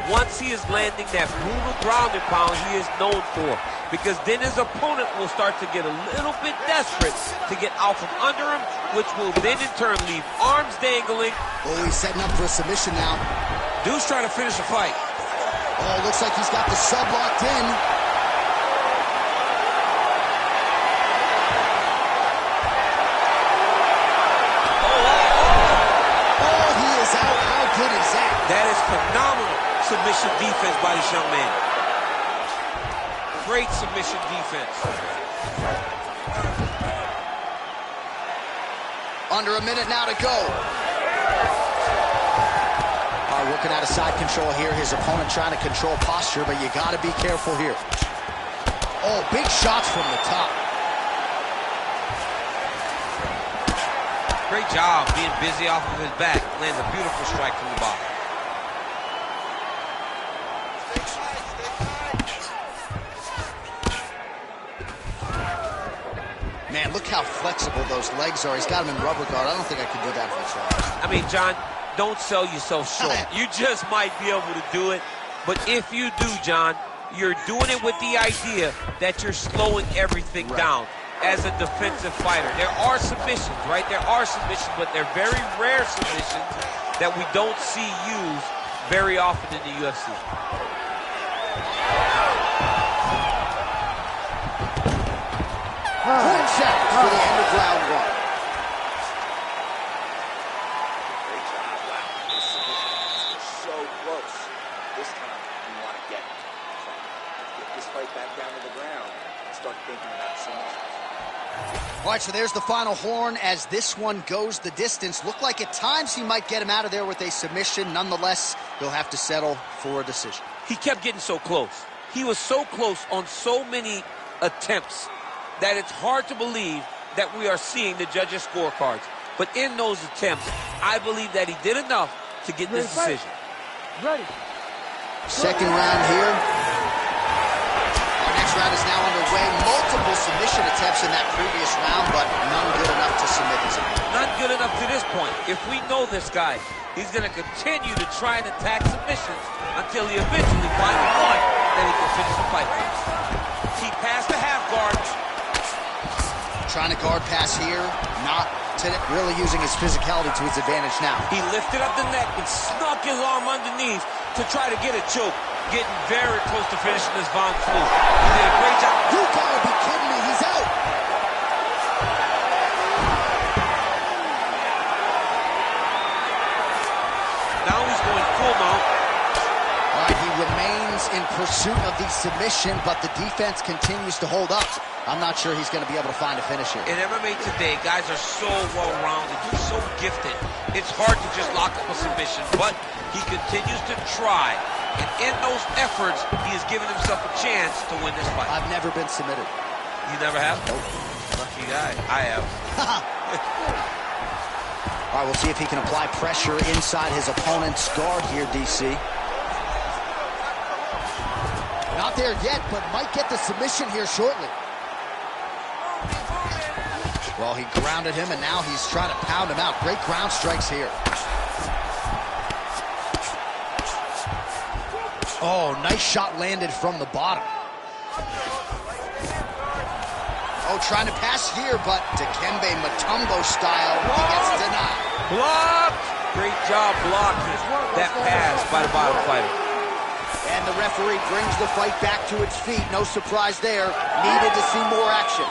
once he is landing that brutal ground and pound he is known for. Because then his opponent will start to get a little bit desperate to get out from under him, which will then in turn leave arms dangling. Oh, he's setting up for a submission now. Dude's trying to finish the fight. Oh, looks like he's got the sub locked in. Oh, he is out. How good is that? That is phenomenal submission defense by this young man. Great submission defense. Under a minute now to go. All right, working out of side control here. His opponent trying to control posture, but you got to be careful here. Oh, big shots from the top. Great job being busy off of his back. Lands a beautiful strike from the bottom. Man, look how flexible those legs are. He's got him in rubber guard. I don't think I could do that if I tried. I mean, John, don't sell yourself short. You just might be able to do it. But if you do, John, you're doing it with the idea that you're slowing everything down as a defensive fighter. There are submissions, right? There are submissions, but they're very rare submissions that we don't see used very often in the UFC. Point shot for the end of round one. Great job. Wow. This submission is so close. This time, you want to get it. Get this fight back down to the ground and start thinking about submissions. All right, so there's the final horn as this one goes the distance. Looked like at times he might get him out of there with a submission. Nonetheless, he'll have to settle for a decision. He kept getting so close. He was so close on so many attempts that it's hard to believe that we are seeing the judges' scorecards. But in those attempts, I believe that he did enough to get this decision. Ready. Second round here. Our next round is now underway. Multiple submission attempts in that previous round, but none good enough to submit his opponent. Not good enough to this point. If we know this guy, he's going to continue to try and attack submissions until he eventually finds one that he can finish the fight. He passed the half guard. Trying to guard pass here, not today. Really using his physicality to his advantage now. He lifted up the neck and snuck his arm underneath to try to get a choke. Getting very close to finishing this Von Flue. He did a great job. You gotta be kidding me, he's out. Now he's going full mount. All right, he remains in pursuit of the submission, but the defense continues to hold up. I'm not sure he's going to be able to find a finish here. In MMA today, guys are so well-rounded, they're so gifted. It's hard to just lock up a submission, but he continues to try. And in those efforts, he has given himself a chance to win this fight. I've never been submitted. You never have? Nope. Lucky guy. I have. All right, we'll see if he can apply pressure inside his opponent's guard here, DC. Not there yet, but might get the submission here shortly. Well, he grounded him, and now he's trying to pound him out. Great ground strikes here. Oh, nice shot landed from the bottom. Oh, trying to pass here, but Dikembe Mutombo style, he gets denied. Blocked! Great job blocking that pass by the bottom fighter. And the referee brings the fight back to its feet. No surprise there. Needed to see more action.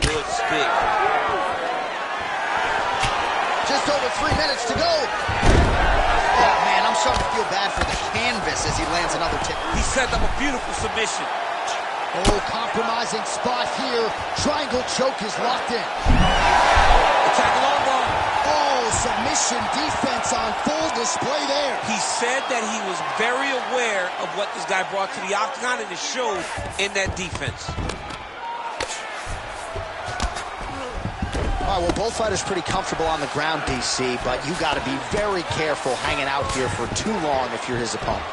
Good stick. Just over 3 minutes to go. Oh, man, I'm starting to feel bad for the canvas as he lands another tip. He set up a beautiful submission. Oh, compromising spot here. Triangle choke is locked in. Attacking long ball. Oh, submission defense on full display there. He said that he was very aware of what this guy brought to the octagon, and it showed in that defense. All right, well, both fighters pretty comfortable on the ground, DC, but you got to be very careful hanging out here for too long if you're his opponent.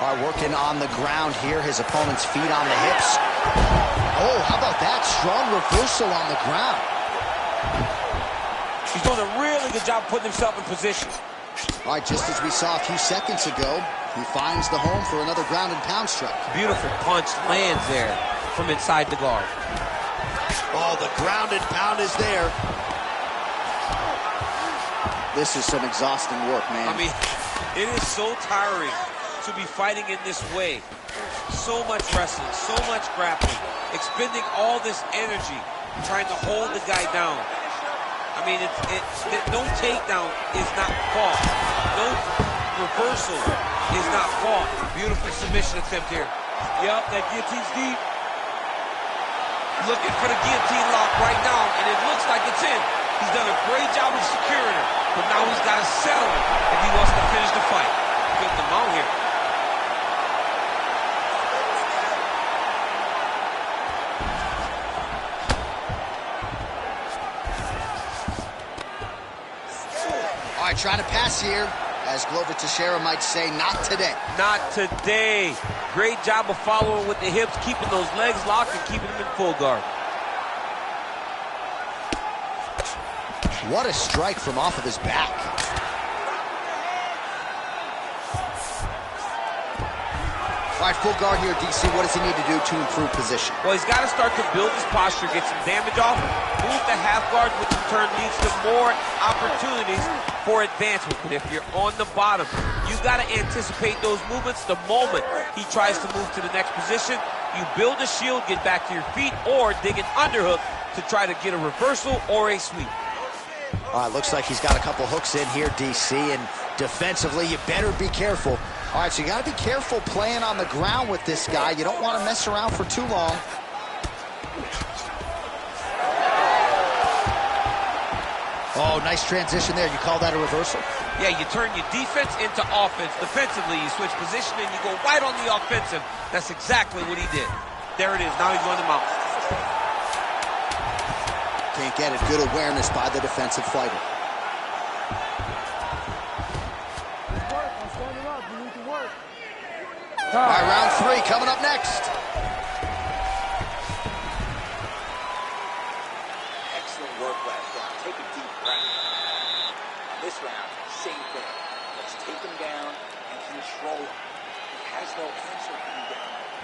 All right, working on the ground here, his opponent's feet on the hips. Oh, how about that? Strong reversal on the ground. He's doing a really good job putting himself in position. All right, just as we saw a few seconds ago, he finds the home for another ground and pound strike. Beautiful punch lands there from inside the guard. Oh, the ground and pound is there. This is some exhausting work, man. I mean, it is so tiring to be fighting in this way. So much wrestling, so much grappling, expending all this energy trying to hold the guy down. I mean, no takedown is not fought. No reversal is not fought. Beautiful submission attempt here. Yup, that guillotine's deep. Looking for the guillotine lock right now, and it looks like it's in. He's done a great job of securing it, but now he's got to settle it if he wants to finish the fight. Put the mount here. All right, trying to pass here. As Glover Teixeira might say, not today. Not today. Great job of following with the hips, keeping those legs locked and keeping them in full guard. What a strike from off of his back. All right, full guard here, DC. What does he need to do to improve position? Well, he's got to start to build his posture, get some damage off, move the half guard, which in turn leads to more opportunities for advancement. But if you're on the bottom, you've got to anticipate those movements the moment he tries to move to the next position. You build a shield, get back to your feet, or dig an underhook to try to get a reversal or a sweep. All right, looks like he's got a couple hooks in here, DC, and defensively, you better be careful. All right, so you got to be careful playing on the ground with this guy. You don't want to mess around for too long. Oh, nice transition there. You call that a reversal? Yeah, you turn your defense into offense. Defensively, you switch position and you go right on the offensive. That's exactly what he did. There it is. Now he's on the mount. Can't get it. Good awareness by the defensive fighter. Work. I'm standing up. You need to work. All right, round 3 coming up next. Excellent work last round. Take a deep breath. This round, same thing. Let's take him down and control him. He has no answer for you down there.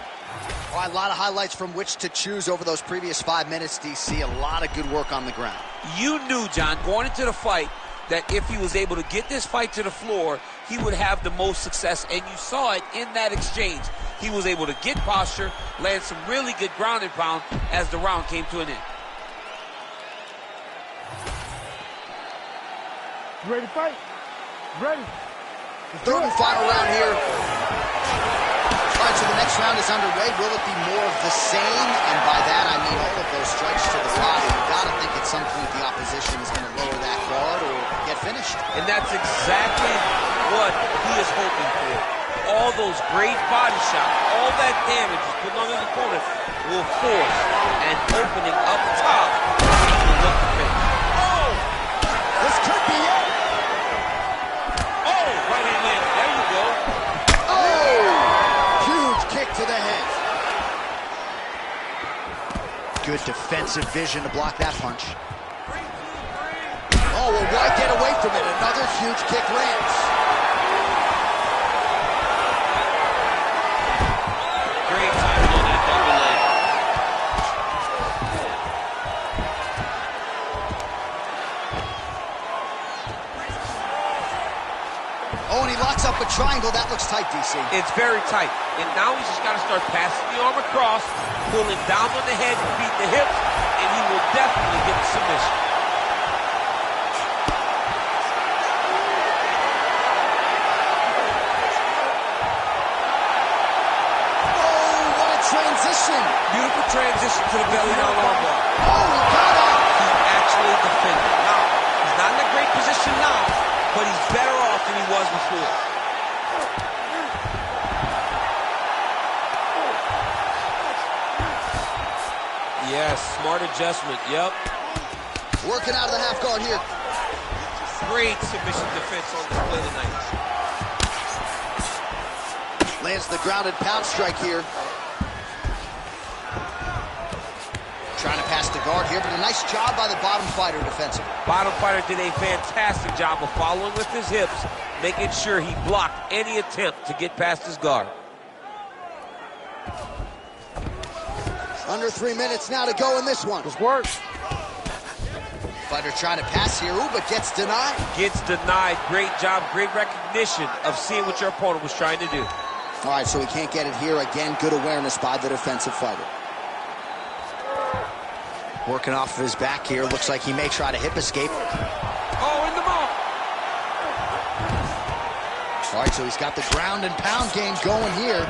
All right, a lot of highlights from which to choose over those previous 5 minutes, DC. A lot of good work on the ground. You knew, John, going into the fight, that if he was able to get this fight to the floor, he would have the most success, and you saw it in that exchange. He was able to get posture, land some really good ground and pound as the round came to an end. You ready to fight? Ready. Third and final round here. All right, so the next round is underway. Will it be more of the same? And by that, I mean all of those strikes to the body. You got to think at some point the opposition is going to lower that guard or get finished. And that's exactly what he is hoping for. All those great body shots, all that damage is put on his opponent will force an opening up top to look to finish. Oh! This could be it. Oh, right hand landed. There you go. Oh! Huge kick to the head. Good defensive vision to block that punch. Oh, well, why get away from it? Another huge kick lands. Great timing on that double leg. Oh, and he locks up a triangle. That looks tight, DC. It's very tight. And now he's just got to start passing the arm across, pulling down on the head, beat the hips, and he will definitely get the submission. Transition. Beautiful transition to the belly down armbar. Oh, he got up. He actually defended. Now, he's not in a great position now, but he's better off than he was before. Yes, smart adjustment. Yep. Working out of the half guard here. Great submission defense on display tonight. Lands the grounded pound strike here. Trying to pass the guard here, but a nice job by the bottom fighter defensively. Bottom fighter did a fantastic job of following with his hips, making sure he blocked any attempt to get past his guard. Under 3 minutes now to go in this one. Let's work. Fighter trying to pass here, ooh, but gets denied. Gets denied. Great job, great recognition of seeing what your opponent was trying to do. All right, so he can't get it here. Again, good awareness by the defensive fighter. Working off of his back here. Looks like he may try to hip escape. Oh, in the mount. All right, so he's got the ground and pound game going here.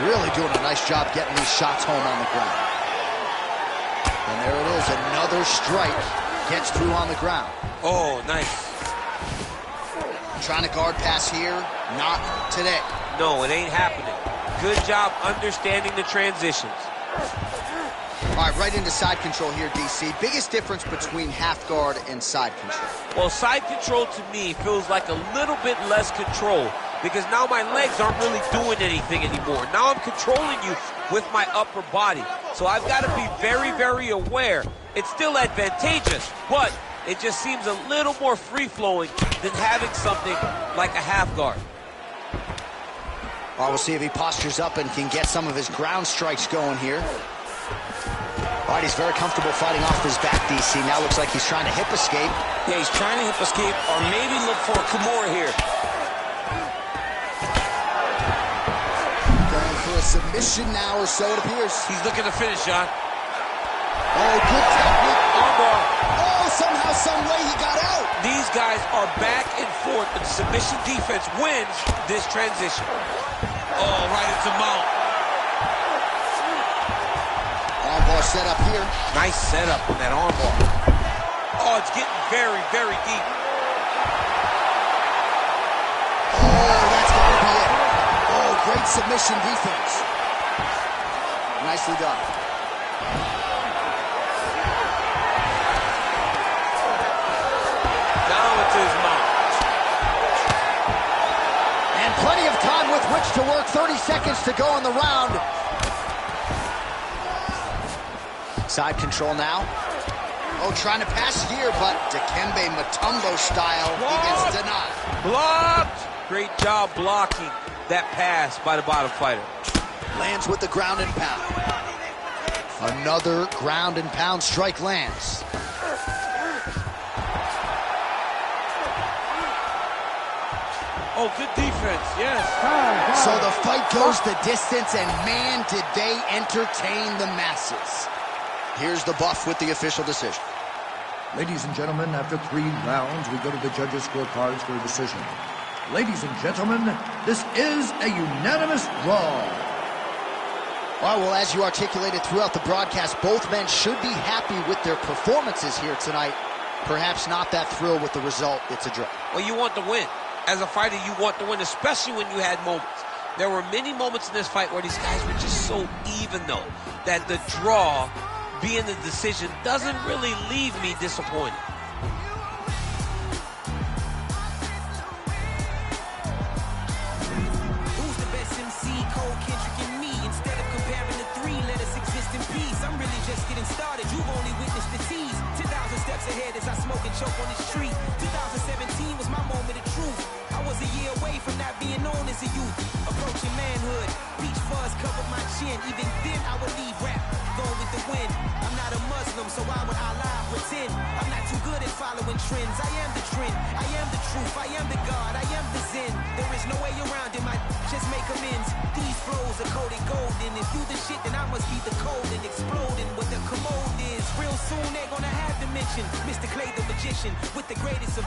Really doing a nice job getting these shots home on the ground. And there it is, another strike gets through on the ground. Oh, nice. Trying to guard pass here, not today. No, it ain't happening. Good job understanding the transitions. All right, right into side control here, DC. Biggest difference between half guard and side control? Well, side control to me feels like a little bit less control because now my legs aren't really doing anything anymore. Now I'm controlling you with my upper body. So I've got to be very, very aware. It's still advantageous, but it just seems a little more free-flowing than having something like a half guard. All right, we'll see if he postures up and can get some of his ground strikes going here. All right, he's very comfortable fighting off his back, DC. Now looks like he's trying to hip escape. Yeah, he's trying to hip escape or maybe look for a Kimura here. submission now, or so it appears. He's looking to finish, John. Oh, good technique. Armbar. Oh, somehow, some way he got out. These guys are back and forth, but submission defense wins this transition. Oh, right into mount. Armbar set up here. Nice setup on that armbar. Oh, it's getting very, very deep. Oh, that's going to be it. Oh, great submission defense. Nicely done. Down into his mount. And plenty of time with which to work. 30 seconds to go in the round. Side control now. Oh, trying to pass here, but Dikembe Mutombo style, he gets denied. Blocked! Great job blocking that pass by the bottom fighter. Lands with the ground and pound. Another ground and pound strike lands. Oh, good defense, yes. So the fight goes the distance, and man, did they entertain the masses. Here's the buff with the official decision. Ladies and gentlemen, after 3 rounds, we go to the judges' scorecards for a decision. Ladies and gentlemen, this is a unanimous draw. All right, well, as you articulated throughout the broadcast, both men should be happy with their performances here tonight. Perhaps not that thrilled with the result. It's a draw. Well, you want to win. As a fighter, you want to win, especially when you had moments. There were many moments in this fight where these guys were just so even, though, that the draw, being the decision, doesn't really leave me disappointed. Who's the best MC? Cole, Kendrick, and me. Instead of comparing the 3, let us exist in peace. I'm really just getting started. You've only witnessed the tease. 10,000 steps ahead as I smoke and choke on the street. 2017 was my moment of truth. I was a year away from not being known as a youth. Approaching manhood. Peach fuzz covered my chin. Even then I would leave rap. Going with the wind. I'm not a Muslim, so why would Allah pretend? I'm not too good at following trends. I am the trend. I am the truth. I am the God. I am the Zen. There is no way around it. My just make amends. These flows are coated golden. If you the shit, then I must be the cold and exploding what the commode is. Real soon they're gonna have to mention Mr. Clay the magician with the greatest of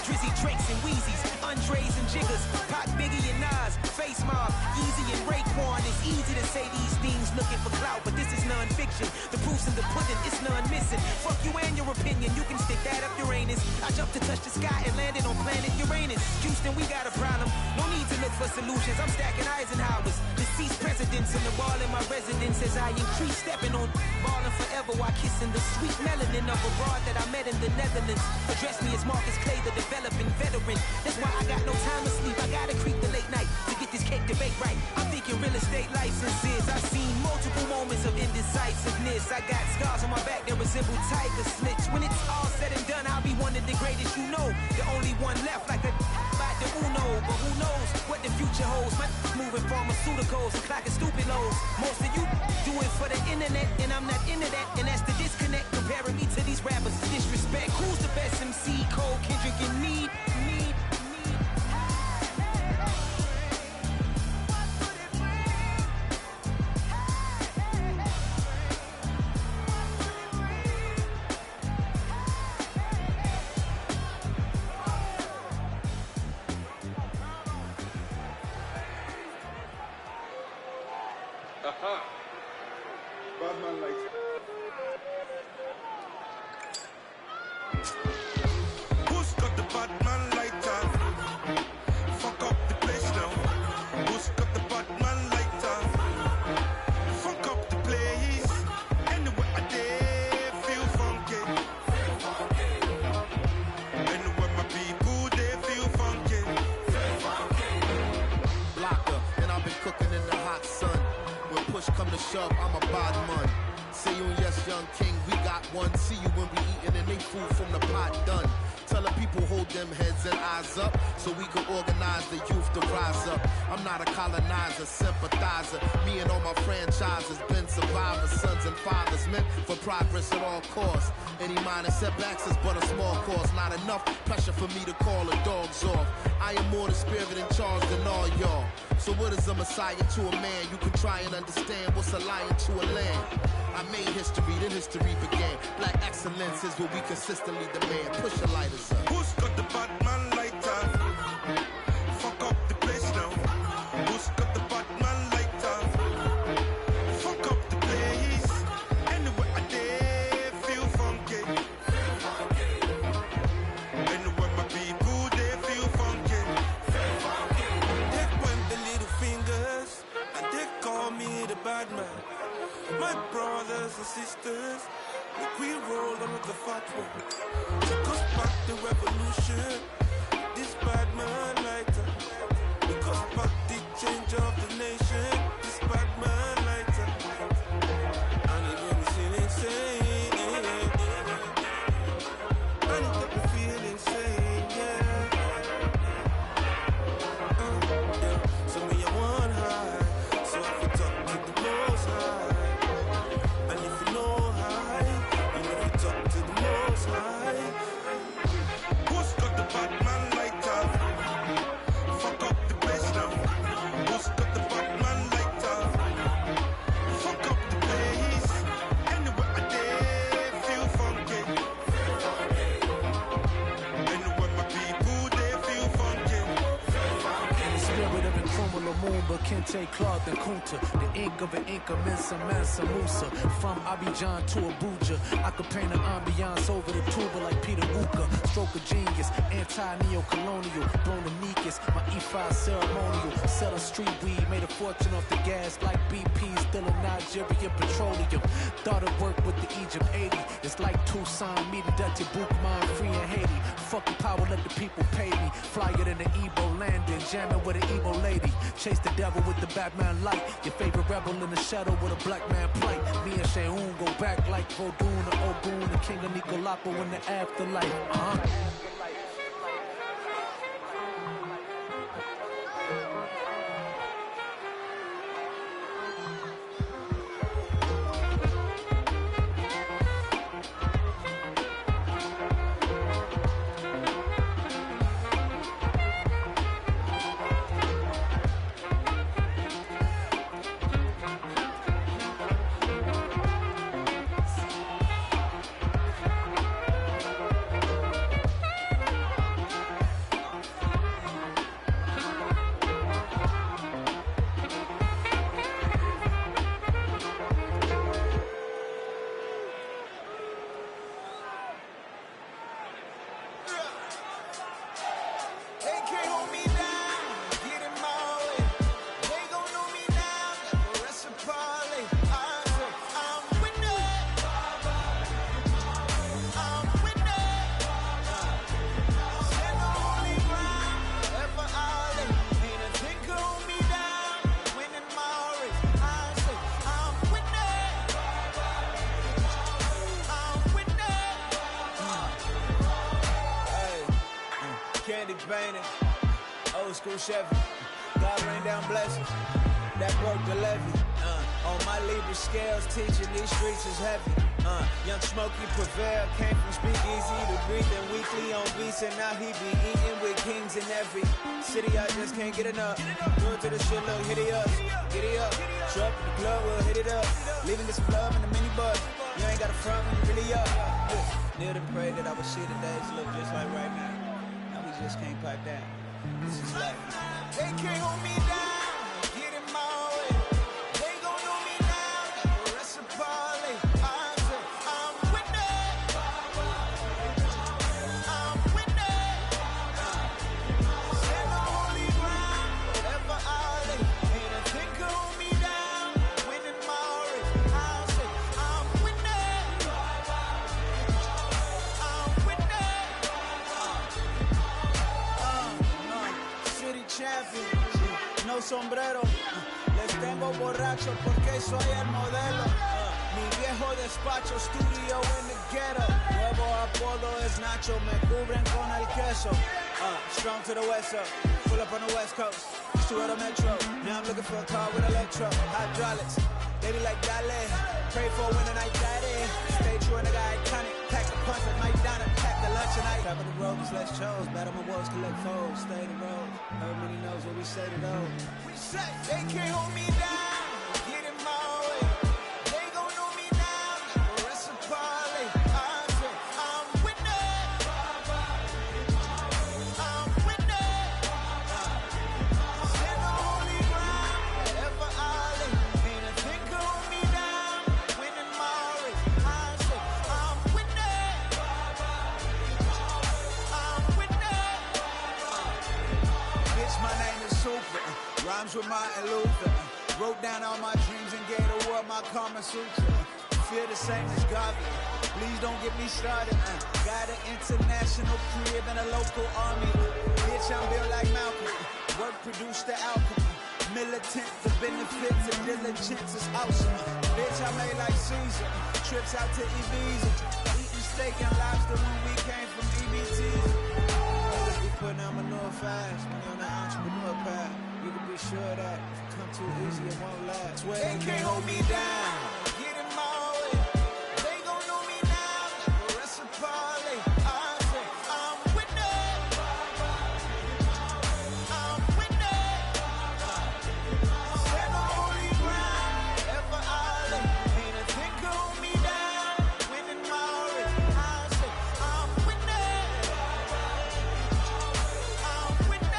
Drizzy, Drakes, and Wheezies, Andres and Jiggers, Pac, Biggie, and Nas, Face Mob, Easy and Raekwon. It's easy to say these things looking for clout, but this is non-fiction. The proof's in the pudding, it's none missing. Fuck you and your opinion, you can stick that up Uranus. I jumped to touch the sky and landed on planet Uranus. Houston, we got a problem. No need to look for solutions. I'm stacking Eisenhowers. Deceased presidents in the wall in my residence as I increase stepping on ballin' forever while kissing the sweet melanin of a broad that I met in the Netherlands. Address me as Marcus Clay, the developing veteran. That's why I got no time to sleep. I gotta creep the late night to get this cake to bake right. I'm thinking real estate licenses. I've seen multiple moments of indecisiveness. I got scars on my back that resemble tiger slits. When it's all said and done, I'll be one of the greatest you know. The only one left like a by the Uno. But who knows what the future holds? My moving pharmaceuticals and clocking stupid lows. Most of you do it for the internet, and I'm not into that. And that's the disconnect. Comparing me to these rappers, disrespect. Who's the best MC? Cole, Kendrick, and me. Badman lights. Who's got the Badman lighter? Fuck up the place now. Who's got the Badman lighter? Fuck up the place. Anywhere I dare feel funky. Anywhere my people they feel funky. Blocker, and I've been cooking in the hot sun. When push come to shove, I'm a bad man. Say you and yes, young king, we got one. See you when we eating and they food from the pot done. Tell the people hold them heads and eyes up so we can organize the youth to rise up. I'm not a colonizer, sympathizer. Me and all my franchises been survivors, sons and fathers meant for progress at all costs. Any minor setbacks is but a small cost. Not enough pressure for me to call the dogs off. I am more the spirit in charge than all y'all. So what is a messiah to a man? You can try and understand what's a lion to a lamb. I made history, then history began. Black excellence is what we consistently demand. Push the lighters up. Who's got the Batman lighter? Fuck up the place now. Who's got the Batman lighter? Fuck up the place. Anywhere I dare feel funky. Anywhere my people they feel funky. They point the little fingers and they call me the bad man. My brothers and sisters, like we roll on the fat one. Took us back the revolution. This bad man lighter. Took us back the change of the nation. This bad man lighter. And it got me feeling insane. And it got me feeling insane, yeah. So me I want high. So I can talk to the most high. And if you know high, you know you talk to the most high. Who's got the Batman lighter? Fuck up the place now. Who's got the Batman lighter? Fuck up the place. Anywhere I dare feel funky. Anywhere my people they feel funky. The spirit of Nkrumah Lumumba, Kente, Cloth, and Kunta. The ink of an Inca, Mensa, Mansa, Musa. From Abidjan to Abuja, I could paint an ambiance over the tuba like Peter Uka. Stroke of genius, anti-neo-colonial. Bronicus, my E5 ceremonial. Selling street weed, made a fortune off the gas like BP, still in Nigerian petroleum. Thought of work with the Egypt 80. It's like Tucson meeting Dutty Bookman, free in Haiti. Fucking power, let the people pay me. Flyer than the Igbo landing, jamming with an Igbo lady. Chase the devil with the Batman light. Your favorite rebel in the shadow with a black man plight. Me and Sheun go back like Vodun or Ogun, the king of Nicolapo in the afterlife. They can't hold me down, get in my way. They gon' know me now, like the rest of Parley. I'm winning. I'm winning. Stand on holy ground, forever I'll live. Ain't a thing can hold me down, winning my race. I'm winning. I'm winning. Candy painting, old school Chevy. God rain down blessings, that broke the levee. On my Libra scales, teaching these streets is heavy. Young Smokey Prevail came from Speakeasy to breathing weekly on beats, and now he be eating with kings in every city. I just can't get enough. Do it to the shit, look, hit it up, get it up. Show up in the club, we'll hit it up. Leaving this love in the minibus. You ain't got a front when you really up. Kneel and pray that I would see the days look just like right now. Just can't pipe down. This is life. They can't hold me down, get in my way. They gon' know me now, like the rest of Parley. I'm winning. I'm winning. Stand on holy ground, forever I'll live. Ain't a thing can hold me down, winning my race. I'm winning. I'm winning. City champion, no sombrero. Les tengo borracho porque soy el modelo. Mi viejo despacho, studio in the ghetto. Nuevo apodo es Nacho, me cubren con el queso. Strong to the west up, pull up on the west coast. To the metro, now I'm looking for a car with electro, hydraulics. Baby like Dale, pray for a winner night daddy. Stay true and the guy iconic, pack the punch like Mike Donna, pack the lunch tonight. Top of the road is less chose, battle my woes, collect foes, stay the road. Everybody knows what we say to those. We say they can't hold me down, get in my way. They gon' know me now, like Marissa Parley. I say I'm winning, I'm winning. Send the holy ground, wherever I lay. Ain't a thing can hold me down, winning my way. I say I'm winning, I'm winning. Bitch, my name is Super, rhymes with Martin Luther. Wrote down all my dreams and gave the world my Kama Sutra. Feel the same as Garvey, please don't get me started. Got an international crib and a local army. Bitch, I'm built like Malcolm, work produced the outcome. Militant, the benefits of diligence is awesome. Bitch, I made like Caesar, trips out to Ibiza. Eating steak and lobster when we came from EBT. Always be putting out manure fast, when you're on the entrepreneur path. You can be sure that if it come too easy, it won't last. Swear they can't hold me down, get in my way. They gon' know me now, like Marissa Parley. I say I'm winning, I'm winning. Stand on holy ground, wherever I lay. Ain't a thing can hold me down, winning my way. I say I'm winning, I'm winning.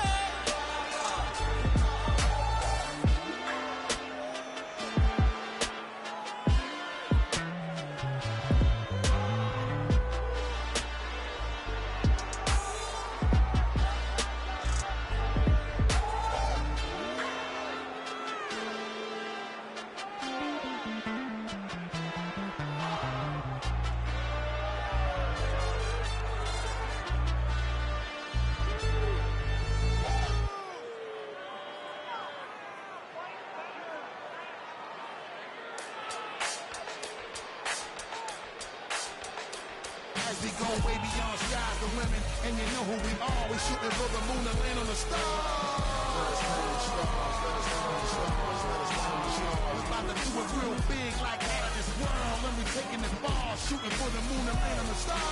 As we go way beyond skies the limit, and you know who we are. We shooting for the moon and land on the stars. We about to do it real big like out of this world, and we taking it far, shooting for the moon and land on the stars.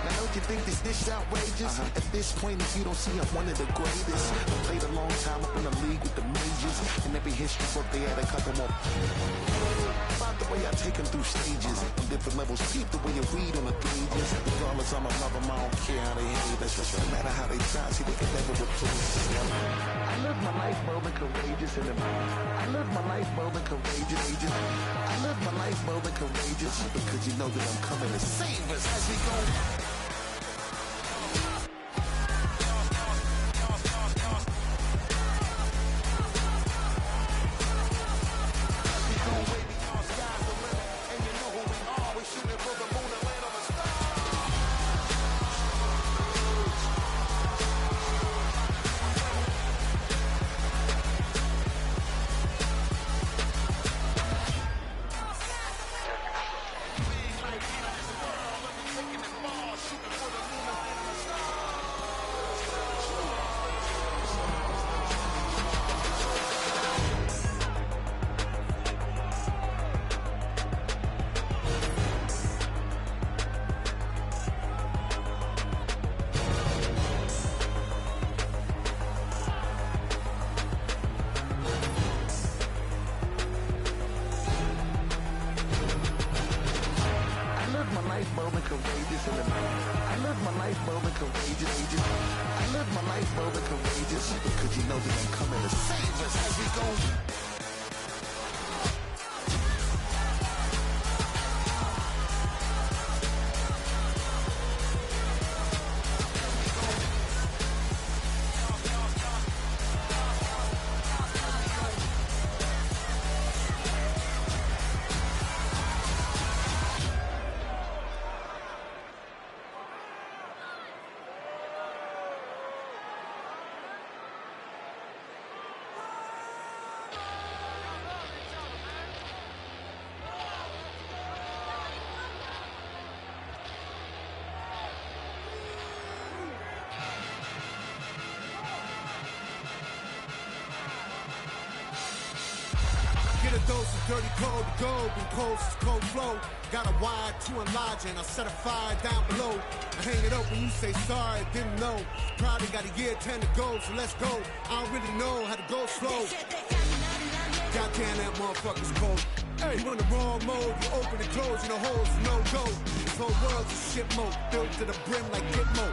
Now don't you think this dish outrageous? At this point, if you don't see I'm one of the greatest, I played a long time up in the league with the majors, and every history book they had a couple more. About the way I take them through stages, on different levels, keep the way you read on the pages. Regardless, I'm a lover, I don't care how they hate us. No matter how they try, see they can never replace us. I live my life moving courageous in the I live my life moving courageous. I live my life moving courageous because you know that I'm coming to save us as we go. Because you know that I'm coming to save us as we go. Get a dose of dirty cold to go, when cold's cold flow. Got a wire to enlarge and I'll set a fire down below. I hang it up when you say sorry, didn't know. Probably got a year 10 to go, so let's go. I don't really know how to go slow. Goddamn, that motherfucker's cold. Hey, you in the wrong mode, you open and close, and the holes no go. This whole world's a shit mode, filled to the brim like Gitmo.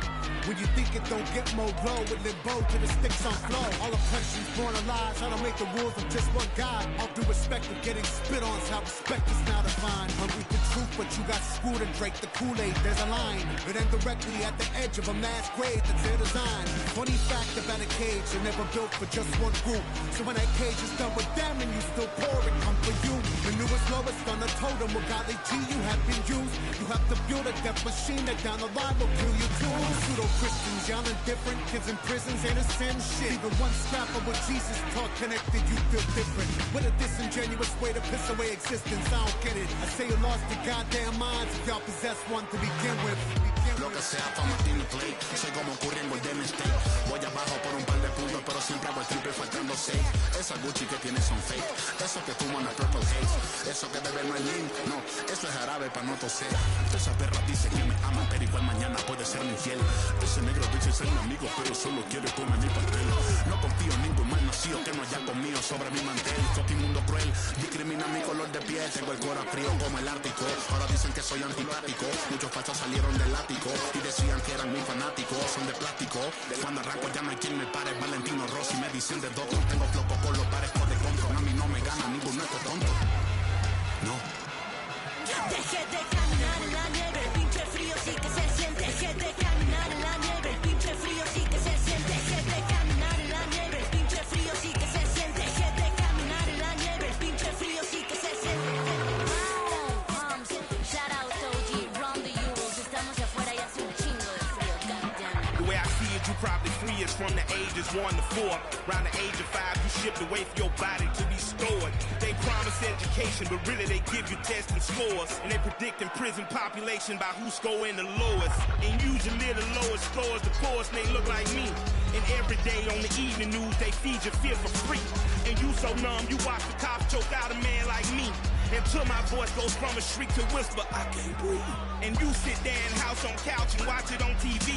When you think it don't get more glow, with limbo to the sticks on flow. All oppression's born of lies, I don't make the rules of just one guy. All due respect of getting spit on, how respect is now defined. Hungry for truth, but you got screwed and drank the Kool-Aid. There's a line, but then directly at the edge of a mass grave that's their design. Funny fact about a cage, they're never built for just one group. So when that cage is done with them and you still pour it, come for you. The newest, lowest on the totem, what godly G you have been used. You have to build a death machine that down the line will kill you too. Pseudo-Christians, y'all indifferent, kids in prisons ain't a sin shit. Even one scrap of what Jesus taught connected, you feel different. With a disingenuous way to piss away existence, I don't get it. I say you lost your goddamn minds if y'all possess one to begin with. Lo que sea pa' Martín Play, soy como Curry en Golden State. Voy abajo por un par de puntos, pero siempre hago el triple faltando 6. Esa Gucci que tienes son fake, eso que fuman a Purple Haze. Eso que beber no es lean, no, eso es jarabe pa' no toser. Esa perra dice que me ama, pero igual mañana puede ser infiel. Ese negro dice ser mi amigo, pero solo quiere comer mi pastel. No confío en ningún mal nacido que no haya conmigo sobre mi mantel. Fucking mundo cruel, discrimina mi color de piel. Tengo el corazón frío como el Ártico. Ahora dicen que soy antipático. Muchos fachos salieron del ático y decían que eran mis fanáticos. Son de plástico. Cuando arranco ya no hay quien me pare. Valentino Rossi me dicen de doctor. Tengo floco con los pares de control. A mí no me gana ningún eco tonto. No. Deje de caminar en la nieve, el pinche frío sí que se siente. Deje de caminar en la nieve, el pinche frío sí que se siente. Deje de caminar en la nieve, el pinche frío sí que se siente. Deje de caminar en la nieve, el pinche frío sí que se siente. Shout out to OG, run the Euros. Estamos afuera y hace un chingo de frío, goddamn. The way I see it, you probably free is from the ages 1 to 4. Around the age of 5, you shipped away for your body to be stored. They promise education, but really they give you tests and scores. And they predicting prison population by who's scoring the lowest. And usually the lowest scores the poorest, and they look like me. And every day on the evening news, they feed your fear for free. And you so numb, you watch the cops choke out a man like me. Until my voice goes from a shriek to whisper, I can't breathe. And you sit there in house on couch and watch it on TV.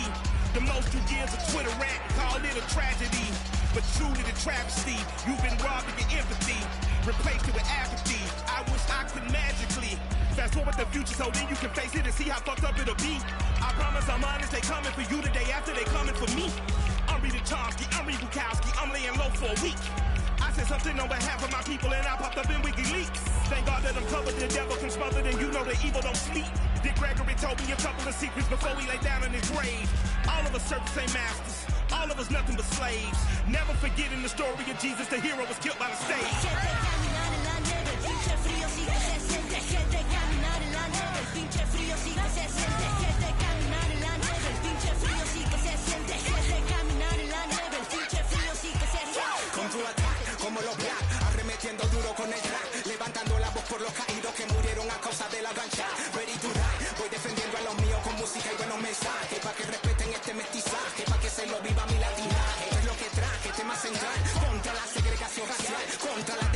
The most you give is a Twitter rant, call it a tragedy. But truly the travesty, you've been robbed of your empathy, replaced it with apathy. I wish I could magically fast forward the future so then you can face it and see how fucked up it'll be. I promise I'm honest, they coming for you the day after they coming for me. I'm Rita Chomsky, I'm Reed Bukowski, I'm laying low for a week. I said something on behalf of my people and I popped up in WikiLeaks. Thank God that I'm covered, the devil can smother, and you know the evil don't sleep. Dick Gregory told me a couple of secrets before he lay down in his grave. All of us servants ain't masters, all of us nothing but slaves. Never forgetting the story of Jesus, the hero was killed by the stage. Deje de caminar en la nieve, el pinche frío sí que se siente. Deje de caminar en la nieve, el pinche frío sí que se siente. Deje de caminar en la nieve, el pinche frío sí que se siente. Deje de caminar en la nieve, el pinche frío sí que se siente. Con tu ataque, como los black, arremetiendo duro con el track, levantando la voz por los caídos que murieron a causa de la gancha. Ready to die, voy defendiendo a los míos con música y buenos mensajes, pa' que respeten este mestizaje, pa' que se lo viva mi latinaje. Es lo que traje, tema central, contra la segregación racial, contra la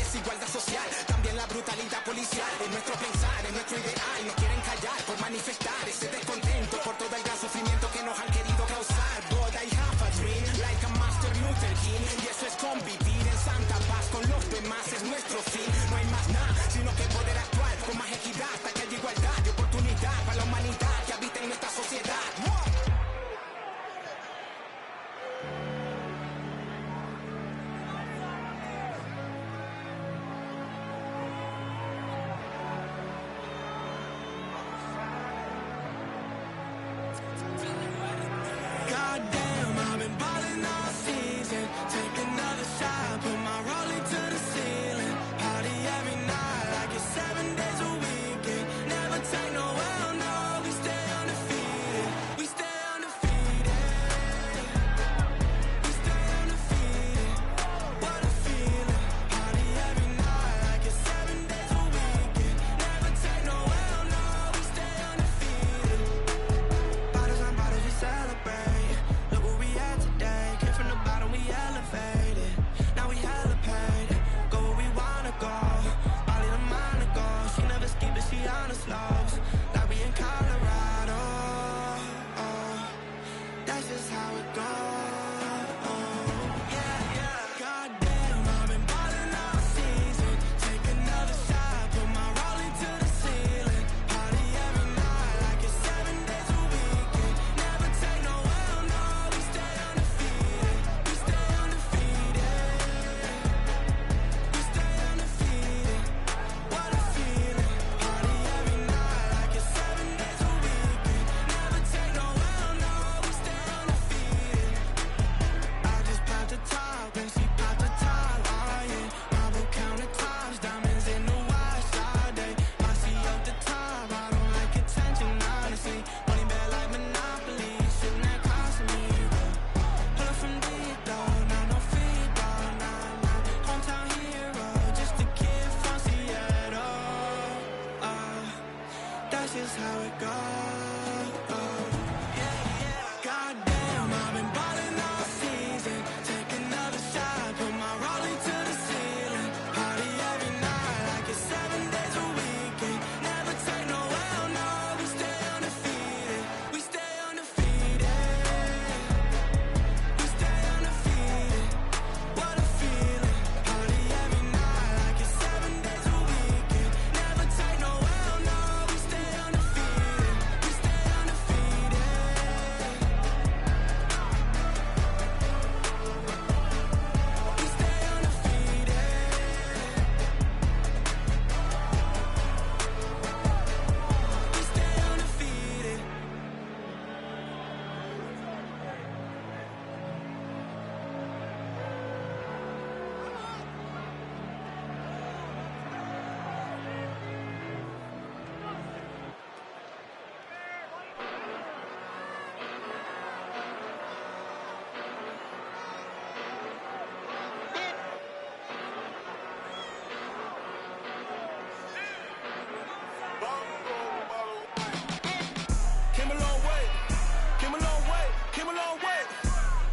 Came a long way,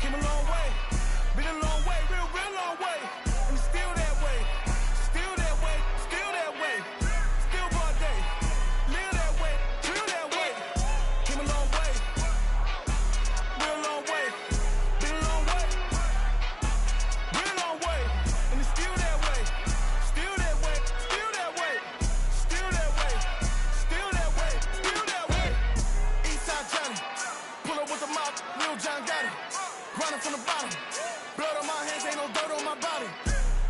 came a long way. Been a long way, real long way. And it's still that way, still that way, still that way. Still broad day, live that way, feel that way. Came a long way, real long way. Been a long way, real long way. And it's still that way, still that way, still that way. Still that way, still that way, still that way. Eastside Johnny, pull up with the mop, Lil John got it. Grinding from the bottom, blood on my hands, ain't no dirt on my body.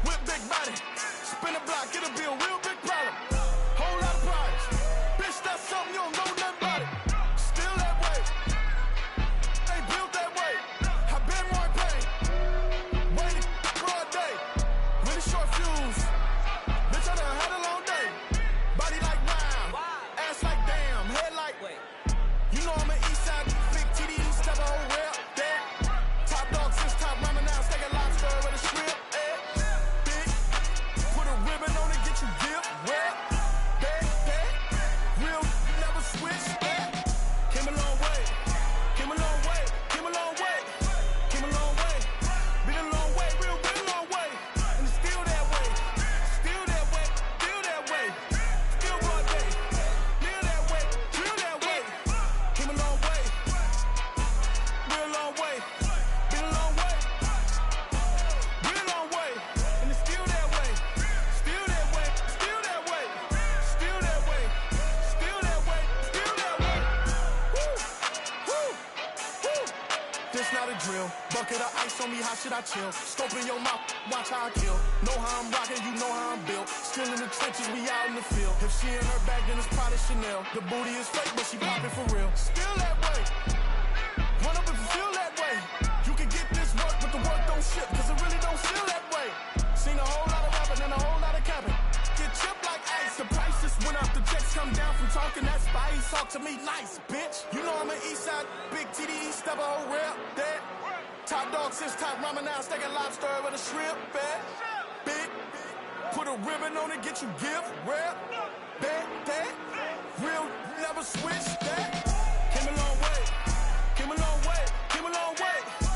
Whip big body, spin the block, it'll be a real big problem. Whole lot of prize, bitch, that's something you don't know nothing about it. Still that way, they built that way. I been more in pain, waiting broad day, really short fuse. Bitch, I done had a long day. Body like wow, ass like damn, head like you know I'm an Eastside, big TD, step a whole rep, that. Top dog, since top ramen now, steak a lobster with a shrimp, big. Put a ribbon on it, get you dip, wet, that. Real, never switch, that. Came a long way, came a long way, came a long way, came a long way. Been a long way, real long way. And it's still that way, still that way, still that way. Still broad day, live that way, feel that way. Came a long way, real long way. Been a long way, real long way. And it's still that way, still that way, still that way, still that way, still that way, still that way. Woo, woo, woo. This not a drill. Bucket of ice on me, how should I chill? Scope in your mouth, watch how I kill. Know how I'm rocking, you know how I'm built. Still in the trenches, we out in the field. If she in her bag, then it's Prada Chanel. The booty is fake, but she poppin' for real. Still that way. Run up if you feel that way. You can get this work, but the work don't ship, cause it really don't feel that way. Seen a whole lot of rapping and a whole lot of capping. Get chipped like ice, the prices went up, the checks come down from talking that spice. Talk to me nice, bitch. You know I'm an Eastside, big TD, step a whole rep, that. Top dog, since top ramen now, steak a lobster with a shrimp, big. Put a ribbon on it, get you gift, rep, that. Real, never switch, that. Came a long way, came a long way, came a long way.